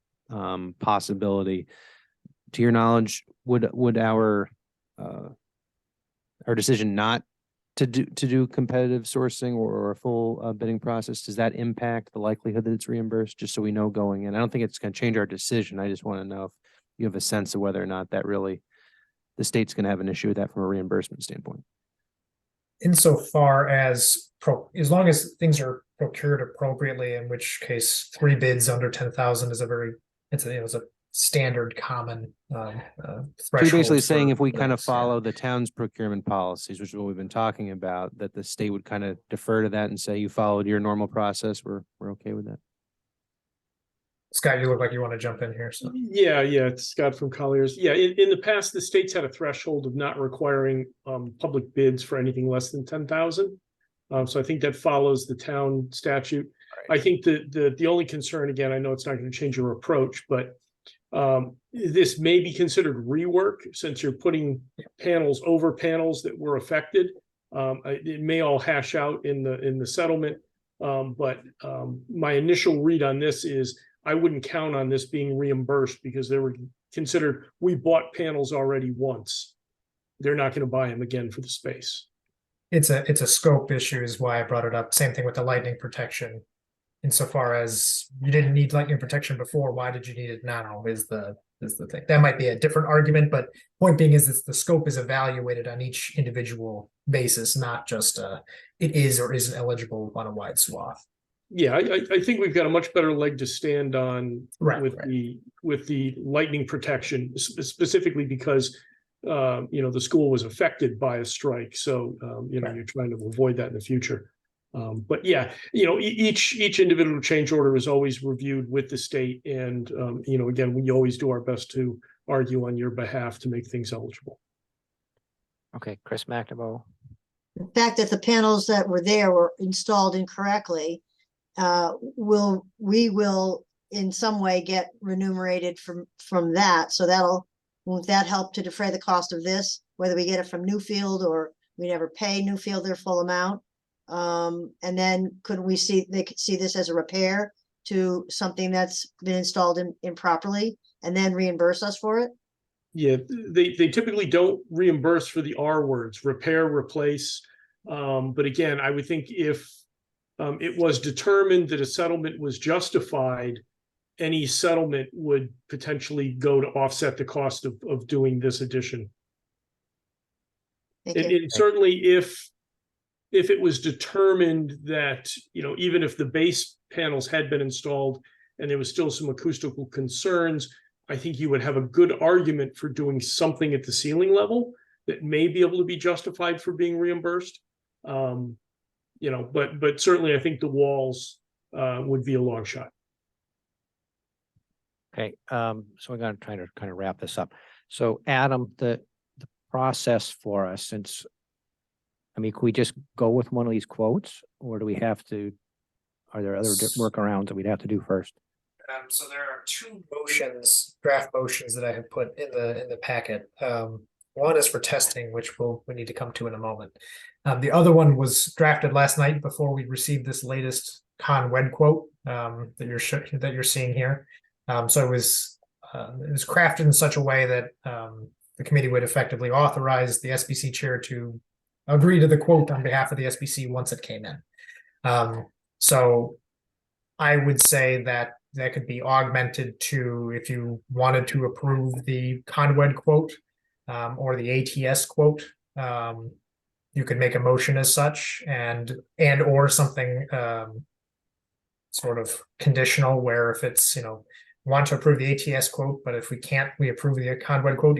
possibility, to your knowledge, would our decision not to do competitive sourcing or a full bidding process, does that impact the likelihood that it's reimbursed? Just so we know going in. I don't think it's going to change our decision. I just want to know if you have a sense of whether or not that really the state's going to have an issue with that from a reimbursement standpoint. Insofar as as long as things are procured appropriately, in which case 3 bids under 10,000 is it's a standard common So you're threshold. basically saying if we kind of bids, yeah. follow the town's procurement policies, which is what we've been talking about, that the state would kind of defer to that and say you followed your normal process, we're okay with that. Scott, you look like you want to jump in here. So Yeah, it's Scott from Colliers. Yeah, in the past, the states had a threshold of not requiring public bids for anything less than 10,000. So I think that follows the town statute. I think the only concern, again, I know it's not going to change your approach, but this may be considered rework since you're putting panels over panels that were affected. It may all hash out in the settlement, but my initial read on this is I wouldn't count on this being reimbursed because they were considered, we bought panels already once. They're not going to buy them again for the space. it's a scope issue is why I brought it up. Same thing with the lightning protection. Insofar as you didn't need lightning protection before, why did you need it now is the thing. That might be a different argument, but point being is that the scope is evaluated on each individual basis, not just it is or isn't eligible on a wide swath. Yeah, I think we've got a much better leg to stand on with the lightning protection, specifically because the school was affected by a strike. So you're trying to avoid that in the future. But yeah, each individual change order is always reviewed with the state, and again, we always do our best to argue on your behalf to make things eligible. Okay, Chris McNamara. The fact that the panels that were there were installed incorrectly, we will in some way get remunerated from that. So won't that help to defray the cost of this, whether we get it from Newfield or we never pay Newfield their full amount? And then they could see this as a repair to something that's been installed improperly and then reimburse us for it? Yeah, they typically don't reimburse for the R words, repair, replace. But again, I would think if it was determined that a settlement was justified, any settlement would potentially go to offset the cost of doing this addition. And certainly if it was determined that, even if the base panels had been installed and there was still some acoustical concerns, I think you would have a good argument for doing something at the ceiling level that may be able to be justified for being reimbursed. But certainly I think the walls would be a long shot. Okay, so we're going to try to kind of wrap this up. So Adam, the process for us, can we just go with one of these quotes, or do we have to, are there other workarounds that we'd have to do first? So there are 2 draft motions that I have put in the packet. One is for testing, which we need to come to in a moment. The other one was drafted last night before we received this latest ConWed quote that you're seeing here. So it was crafted in such a way that the committee would effectively authorize the SBC chair to agree to the quote on behalf of the SBC once it came in. So I would say that could be augmented to, if you wanted to approve the ConWed quote or the ATS quote, you could make a motion as such and or something sort of conditional where if it's, want to approve the ATS quote, but if we can't, we approve the ConWed quote.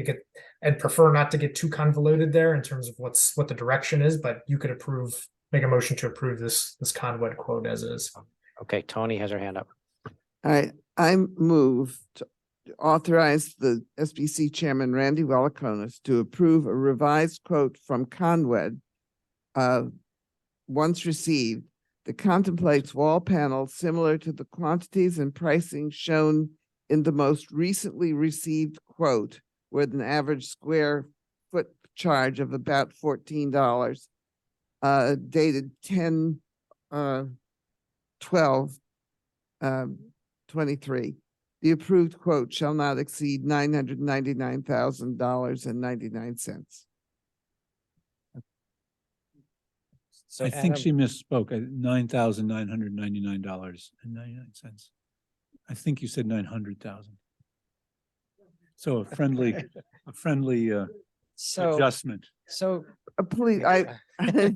I'd prefer not to get too convoluted there in terms of what the direction is, but you could approve make a motion to approve this Conwed quote as is. Okay, Tony has her hand up. I move to authorize the SBC Chairman Randy Wallaconis to approve a revised quote from Conwed once received that contemplates wall panels similar to the quantities and pricing shown in the most recently received quote with an average square foot charge of about $14, dated 10/12/23. The approved quote shall not exceed $999,000.99. So I think Adam- she misspoke, $9,999.99. I think you said 900,000. So a friendly So, adjustment. so Please,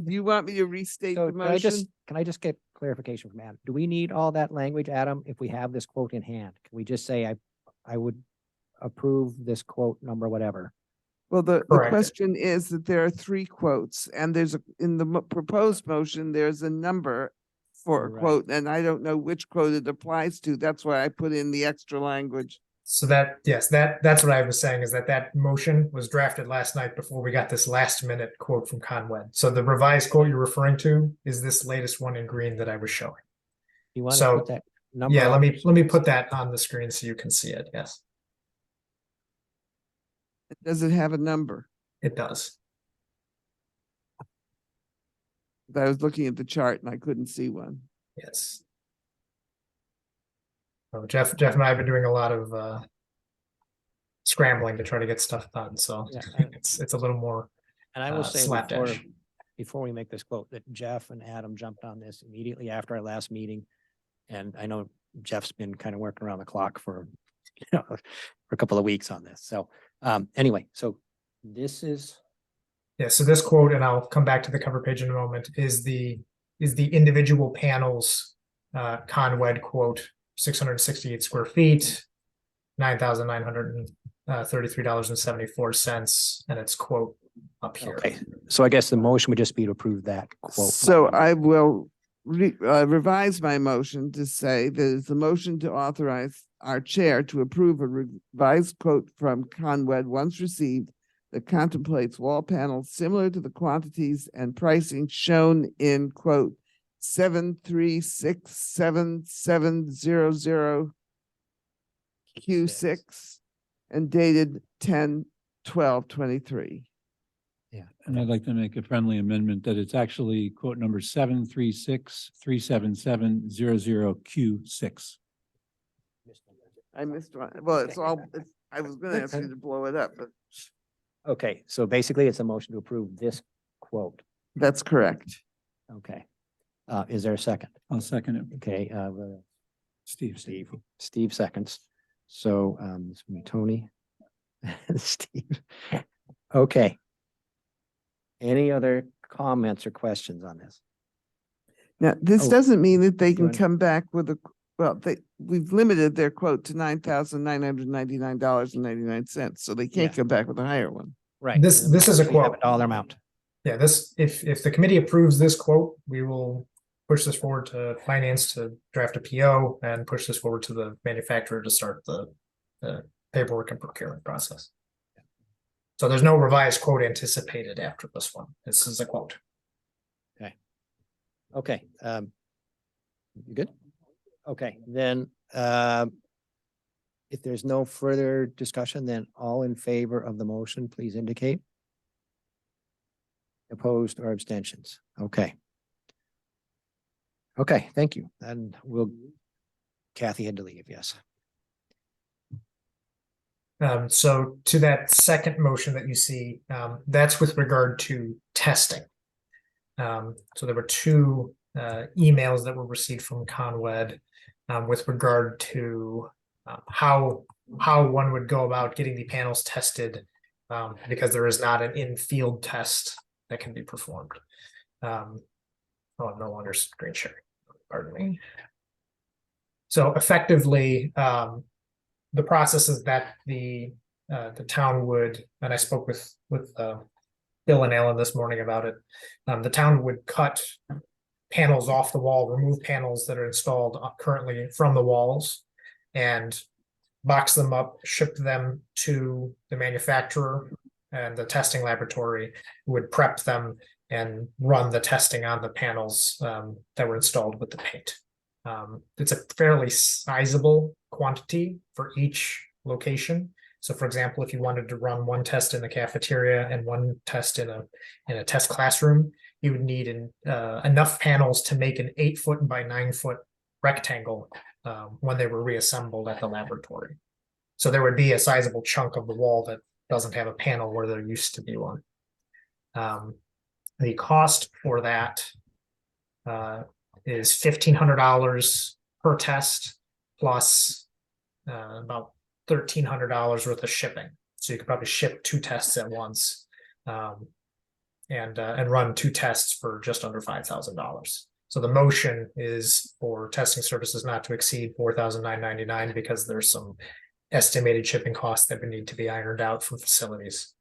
you want me to restate So the can I just, motion? can I just get clarification from Adam? Do we need all that language, Adam, if we have this quote in hand? Can we just say, I would approve this quote number, whatever? Well, the Correct. question is that there are three quotes and there's in the proposed motion, there's a number for a Right. quote, and I don't know which quote it applies to. That's why I put in the extra language. So that, yes, that's what I was saying, is that motion was drafted last night before we got this last minute quote from Conwed. So the revised quote you're referring to is this latest one in green that I was showing. You want to So, put that number? Yeah, up? let me put that on the screen so you can see it. Yes, Does it have a number? it does. I was looking at the chart and I couldn't see one. Yes. So Jeff and I have been doing a lot of scrambling to try to get stuff done, so Yeah, it's a little more And I will say slapdash. before we make this quote, that Jeff and Adam jumped on this immediately after our last meeting. And I know Jeff's been kind of working around the clock for, for a couple of weeks on this. So, anyway, so this is, Yeah, so this quote, and I'll come back to the cover page in a moment, is the individual panels Conwed quote, 668 square feet, $9,933.74, and it's quote up here. okay. So I guess the motion would just be to approve that quote. So I will revise my motion to say that it's a motion to authorize our chair to approve a revised quote from Conwed once received that contemplates wall panels similar to the quantities and pricing shown in quote 7367700 Q6 and dated 10/12/23. Yeah. And I'd like to make a friendly amendment that it's actually quote number 736-377-00Q6. I missed one. Well, it's all, I was gonna ask you to blow it up, but Okay, so basically it's a motion to approve this quote. that's correct. Okay. Is there a second? I'll second it. Okay, Steve. Steve seconds. So, it's me, Tony. Steve. Okay. Any other comments or questions on this? Now, this Oh, doesn't mean that they go can ahead. come back with we've limited their quote to $9,999.99, so they can't Yeah. come back with a higher one. Right. This and is a we have quote. Dollar amount. Yeah, if the committee approves this quote, we will push this forward to finance to draft a PO and push this forward to the manufacturer to start the paperwork and procurement process. So there's no revised quote anticipated after this one. This is a quote. Okay, you good? Okay, then, if there's no further discussion, then all in favor of the motion, please indicate. Opposed or abstentions? Okay. Okay, thank you. And Kathy had to leave, yes. So to that second motion that you see, that's with regard to testing. So there were two emails that were received from Conwed with regard to how one would go about getting the panels tested, because there is not an in-field test that can be performed. Oh, I'm no longer screen sharing. Pardon me. So effectively, the process is that the town would, and I spoke with Bill and Alan this morning about it. The town would cut panels off the wall, remove panels that are installed currently from the walls, and box them up, ship them to the manufacturer, and the testing laboratory would prep them and run the testing on the panels that were installed with the paint. It's a fairly sizable quantity for each location. So for example, if you wanted to run one test in the cafeteria and one test in a test classroom, you would need enough panels to make an 8-foot by 9-foot rectangle when they were reassembled at the laboratory. So there would be a sizable chunk of the wall that doesn't have a panel where there used to be one. The cost for that is $1,500 per test plus about $1,300 worth of shipping. So you could probably ship 2 tests at once and run 2 tests for just under $5,000. So the motion is for testing services not to exceed $4,999 because there's some estimated shipping costs that would need to be ironed out from facilities.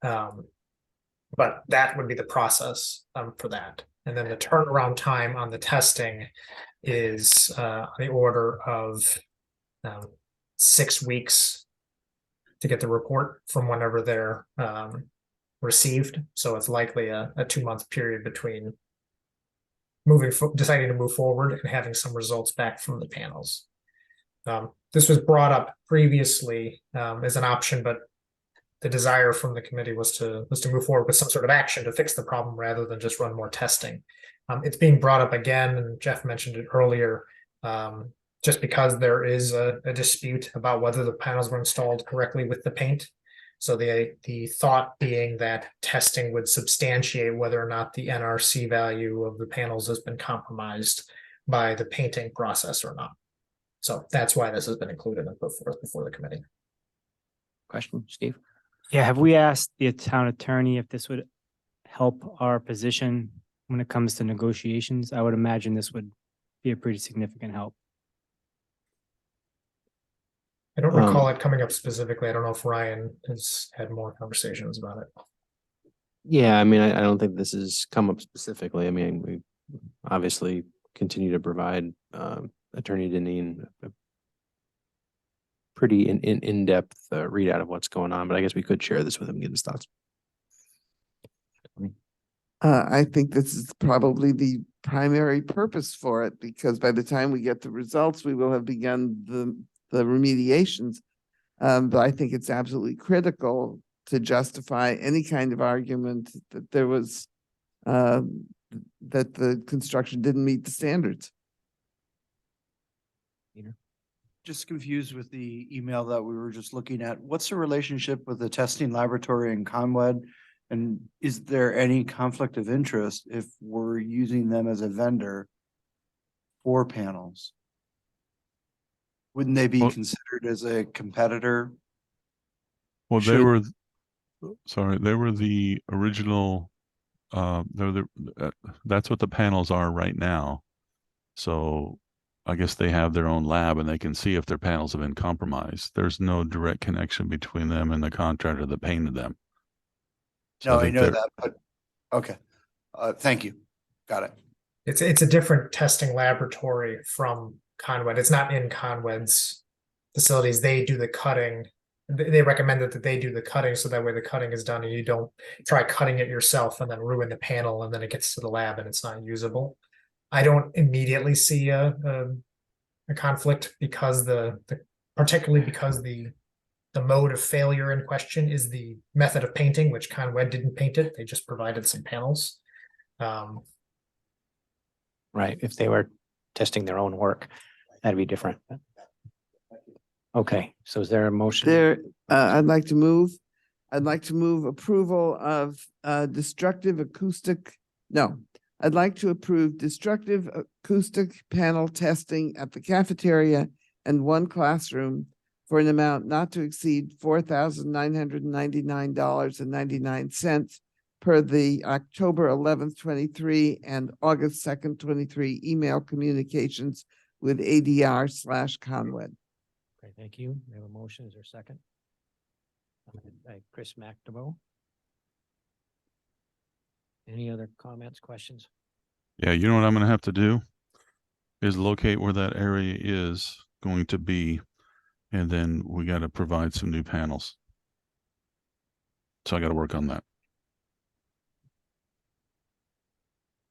But that would be the process for that. And then the turnaround time on the testing is the order of 6 weeks to get the report from whenever they're received. So it's likely a 2-month period between deciding to move forward and having some results back from the panels. This was brought up previously as an option, but the desire from the committee was to move forward with some sort of action to fix the problem rather than just run more testing. It's being brought up again, and Jeff mentioned it earlier, just because there is a dispute about whether the panels were installed correctly with the paint. So the thought being that testing would substantiate whether or not the NRC value of the panels has been compromised by the painting process or not. So that's why this has been included and put forth before the committee. Question, Steve? Yeah, have we asked the town attorney if this would help our position when it comes to negotiations? I would imagine this would be a pretty significant help. I don't recall it coming up specifically. I don't know if Ryan has had more conversations about it. Yeah, I mean, I don't think this has come up specifically. I mean, we obviously continue to provide Attorney Deneen a pretty in-depth readout of what's going on, but I guess we could share this with him and get his thoughts. I think this is probably the primary purpose for it, because by the time we get the results, we will have begun the remediations. But I think it's absolutely critical to justify any kind of argument that there was that the construction didn't meet the standards. Just confused with the email that we were just looking at. What's the relationship with the testing laboratory in Conwed? And is there any conflict of interest if we're using them as a vendor for panels? Wouldn't they be Well- considered as a competitor? Well, they Should- were, sorry, they were the original, that's what the panels are right now. So I guess they have their own lab and they can see if their panels have been compromised. There's no direct connection between them and the contractor that painted them. So No, I think know they're- that, but, okay. Thank you. Got it. It's a different testing laboratory from Conwed. It's not in Conwed's facilities. They do the cutting. They recommended that they do the cutting so that way the cutting is done and you don't try cutting it yourself and then ruin the panel and then it gets to the lab and it's not usable. I don't immediately see a conflict because particularly because the mode of failure in question is the method of painting, which Conwed didn't paint it. They just provided some panels. Right, if they were testing their own work, that'd be different. Okay, so is there a motion? I'd like to move approval of destructive acoustic, no. I'd like to approve destructive acoustic panel testing at the cafeteria and one classroom for an amount not to exceed $4,999.99 per the October 11th, 23 and August 2nd, 23 email communications with ADR/Conwed. Okay, thank you. We have a motion. Is there a second? By Chris McNamara. Any other comments, questions? Yeah, you know what I'm gonna have to do? Is locate where that area is going to be, and then we gotta provide some new panels. So I gotta work on that.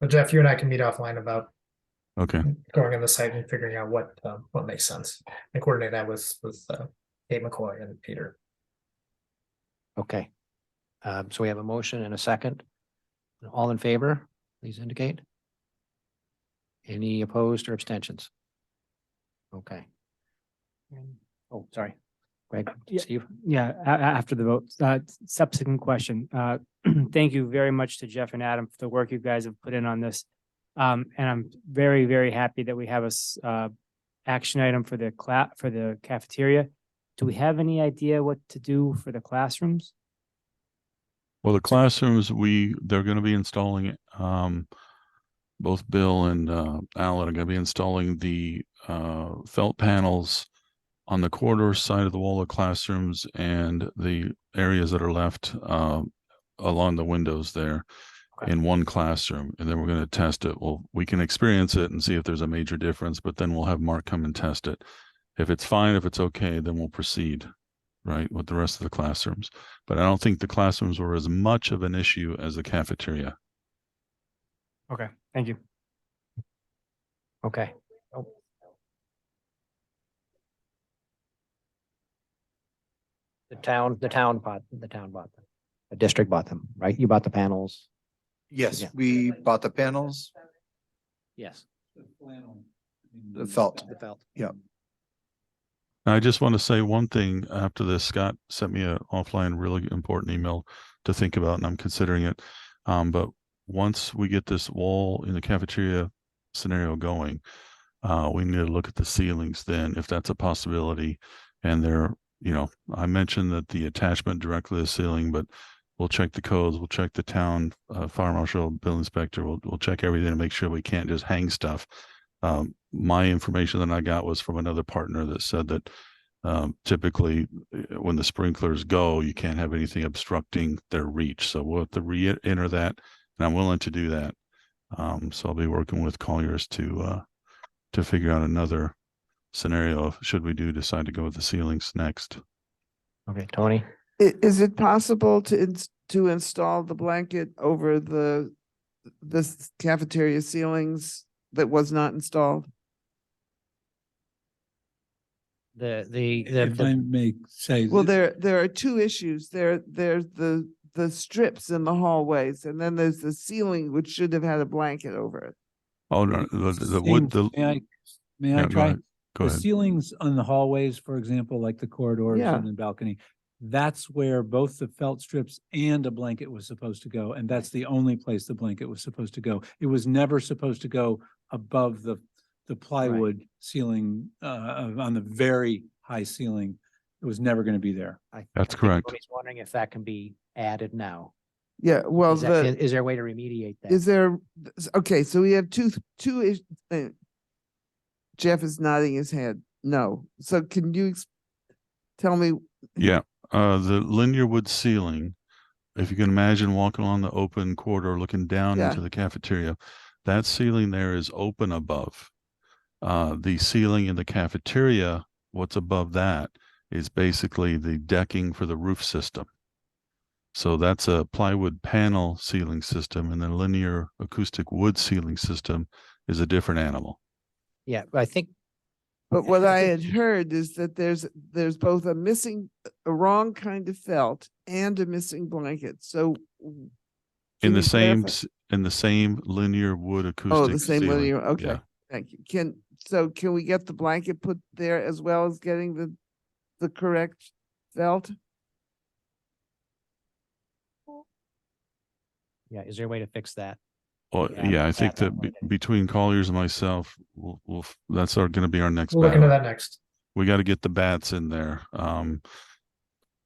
But Jeff, you and I can meet offline about Okay, going on the site and figuring out what makes sense and coordinate that with Kate McCoy and Peter. Okay. So we have a motion and a second. All in favor, please indicate. Any opposed or abstentions? Okay. Oh, sorry. Greg, Yeah. Steve? Yeah, after the vote, subsequent question. Thank you very much to Jeff and Adam for the work you guys have put in on this. And I'm very, very happy that we have a action item for the cafeteria. Do we have any idea what to do for the classrooms? well, the classrooms, they're gonna be installing, both Bill and Alan are gonna be installing the felt panels on the corridor side of the wall of classrooms and the areas that are left along the windows there in one classroom. And then we're going to test it. Well, we can experience it and see if there's a major difference, but then we'll have Mark come and test it. If it's fine, if it's okay, then we'll proceed, right, with the rest of the classrooms. But I don't think the classrooms were as much of an issue as the cafeteria. Okay, thank you. Okay. Oh. The town bought them. The district bought them, right? You bought the panels? Yes, Yeah. we bought the panels, Yes. the felt. The felt. I just want to say one thing after this. Scott sent me an offline really important email to think about, and I'm considering it. But once we get this wall in the cafeteria scenario going, we need to look at the ceilings then, if that's a possibility. And I mentioned that the attachment directly to the ceiling, but we'll check the codes, we'll check the town fire marshal, bill inspector, we'll check everything to make sure we can't just hang stuff. My information that I got was from another partner that said that typically when the sprinklers go, you can't have anything obstructing their reach. So we'll have to re-enter that, and I'm willing to do that. So I'll be working with Colliers to figure out another scenario should we decide to go with the ceilings next. Okay, Tony? Is it possible to install the blanket over the cafeteria ceilings that was not installed? If I may say. Well, there are two issues. There's the strips in the hallways, and then there's the ceiling, which should have had a blanket over it. Oh, no, the wood, May I yeah, try? go The ahead. ceilings on the hallways, for example, like the corridors Yeah. and the balcony, that's where both the felt strips and a blanket was supposed to go. And that's the only place the blanket was supposed to go. It was never supposed to go above the plywood ceiling on the very high ceiling. It was never going to be there. That's think correct. Tony's wondering if that can be added now. Yeah, well, Is there a way to remediate that? is there, okay, so we have two Jeff is nodding his head. No. So can you tell me? Yeah, the linear wood ceiling, if you can imagine walking along the open corridor, looking down Yeah. into the cafeteria, that ceiling there is open above. The ceiling in the cafeteria, what's above that is basically the decking for the roof system. So that's a plywood panel ceiling system, and the linear acoustic wood ceiling system is a different animal. Yeah, I think. But what I had heard is that there's both a wrong kind of felt and a missing blanket. So In can the you same, clarify? in the same linear wood acoustic. Oh, the same ceiling. linear, okay, Yeah. thank you. Can we get the blanket put there as well as getting the correct felt? Yeah, is there a way to fix that? Well, Yeah, yeah, I think that way to- between Colliers and myself, that's going to be our next We'll look into battle. that next. We got to get the bats in there.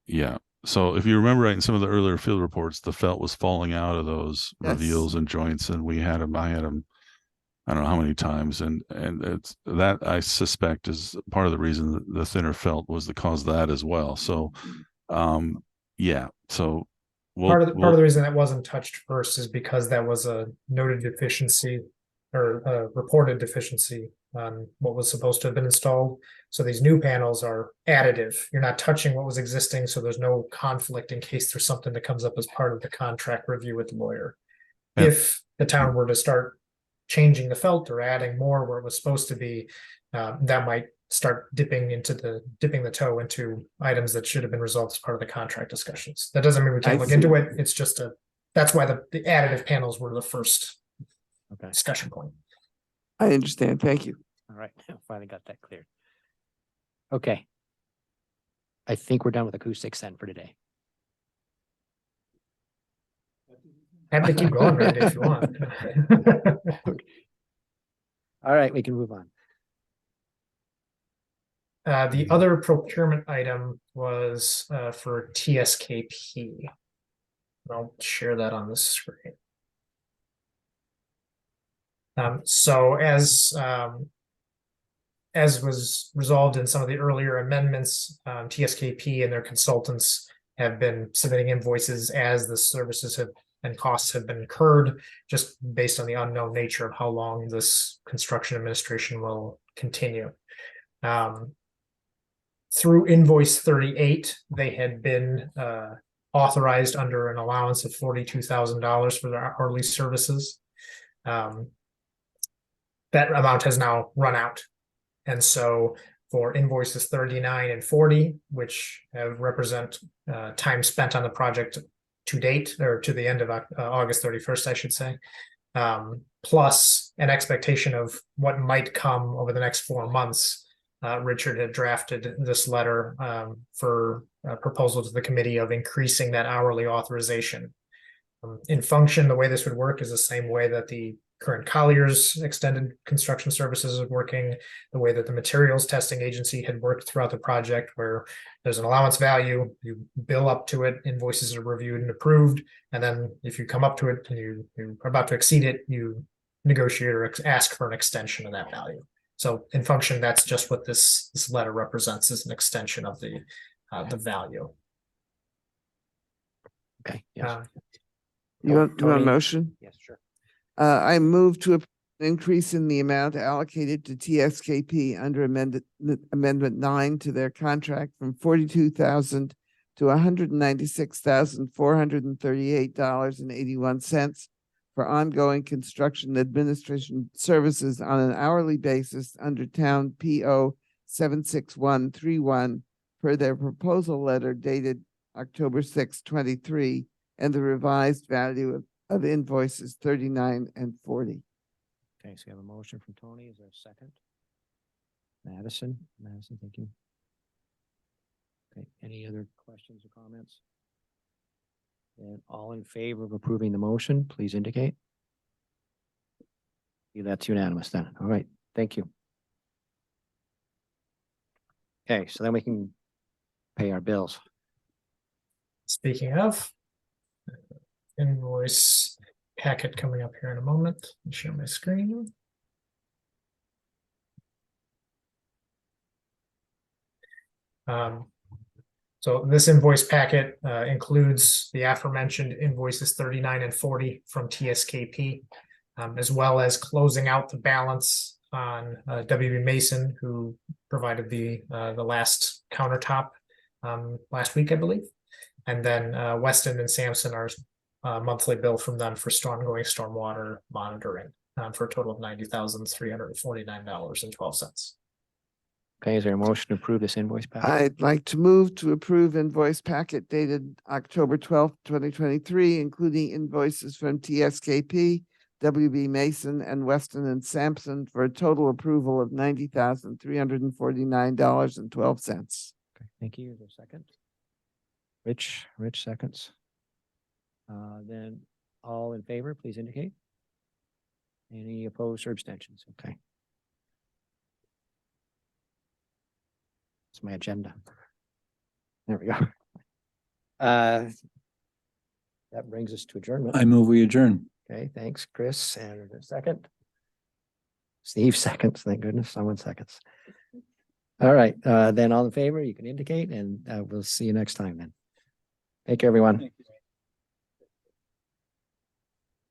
Yeah. So if you remember right in some of the earlier field reports, the felt was falling out of those Yes. reveals and joints, and I had them, I don't know how many times. And it's that I suspect is part of the reason that the thinner felt was the cause of that as well. So, yeah. So Part of the reason that wasn't touched first is because that was a noted deficiency or a reported deficiency on what was supposed to have been installed. So these new panels are additive. You're not touching what was existing, so there's no conflict in case there's something that comes up as part of the contract review with the lawyer. Yeah. If the town were to start changing the felt or adding more where it was supposed to be, that might start dipping the toe into items that should have been resolved as part of the contract discussions. That doesn't mean we can't look into it. It's just that's why the additive panels were the first discussion point. I understand. Thank you. All right, finally got that cleared. Okay. I think we're done with acoustics then for today. Happy to keep going, Randy, if you want. All right, we can move on. The other procurement item was for TSKP. I'll share that on the screen. So as was resolved in some of the earlier amendments, TSKP and their consultants have been submitting invoices as the services and costs have been incurred, just based on the unknown nature of how long this construction administration will continue. Through invoice 38, they had been authorized under an allowance of $42,000 for their hourly services. That amount has now run out. And so for invoices 39 and 40, which represent time spent on the project to date, or to the end of August 31st, I should say, plus an expectation of what might come over the next 4 months, Richard had drafted this letter for a proposal to the committee of increasing that hourly authorization. In function, the way this would work is the same way that the current Colliers extended construction services is working, the way that the materials testing agency had worked throughout the project, where there's an allowance value, you bill up to it, invoices are reviewed and approved, and then if you come up to it and you're about to exceed it, you negotiate or ask for an extension of that value. So in function, that's just what this letter represents, is an extension of the value. Okay. Yes. You want a Tony? motion? Yes, sure. I move to increase in the amount allocated to TSKP under amendment 9 to their contract from $42,000 to $196,438.81 for ongoing construction administration services on an hourly basis under town PO 76131 per their proposal letter dated October 6, 23, and the revised value of invoices 39 and 40. Okay, so we have a motion from Tony. Is there a second? Madison, thank you. Okay, any other questions or comments? And all in favor of approving the motion, please indicate. Yeah, that's unanimous then. All right, thank you. Okay, so then we can pay our bills. Speaking of, invoice packet coming up here in a moment. Let me share my screen. So this invoice packet includes the aforementioned invoices 39 and 40 from TSKP, as well as closing out the balance on WB Mason, who provided the last countertop last week, I believe. And then Weston and Sampson are monthly bill from them for ongoing stormwater monitoring for a total of $90,349.12. Okay, is there a motion to approve this invoice packet? I'd like to move to approve invoice packet dated October 12th, 2023, including invoices from TSKP, WB Mason, and Weston and Sampson for a total approval of $90,349.12. Okay, thank you. Is there a second? Rich seconds. Then all in favor, please indicate. Any opposed or abstentions? Okay. It's my agenda. There we go. That brings us to adjournment. I move we adjourn. Okay, thanks, Chris. And a second. Steve seconds, thank goodness, someone seconds. All right, then all in favor, you can indicate, and we'll see you next time then. Thank you, everyone.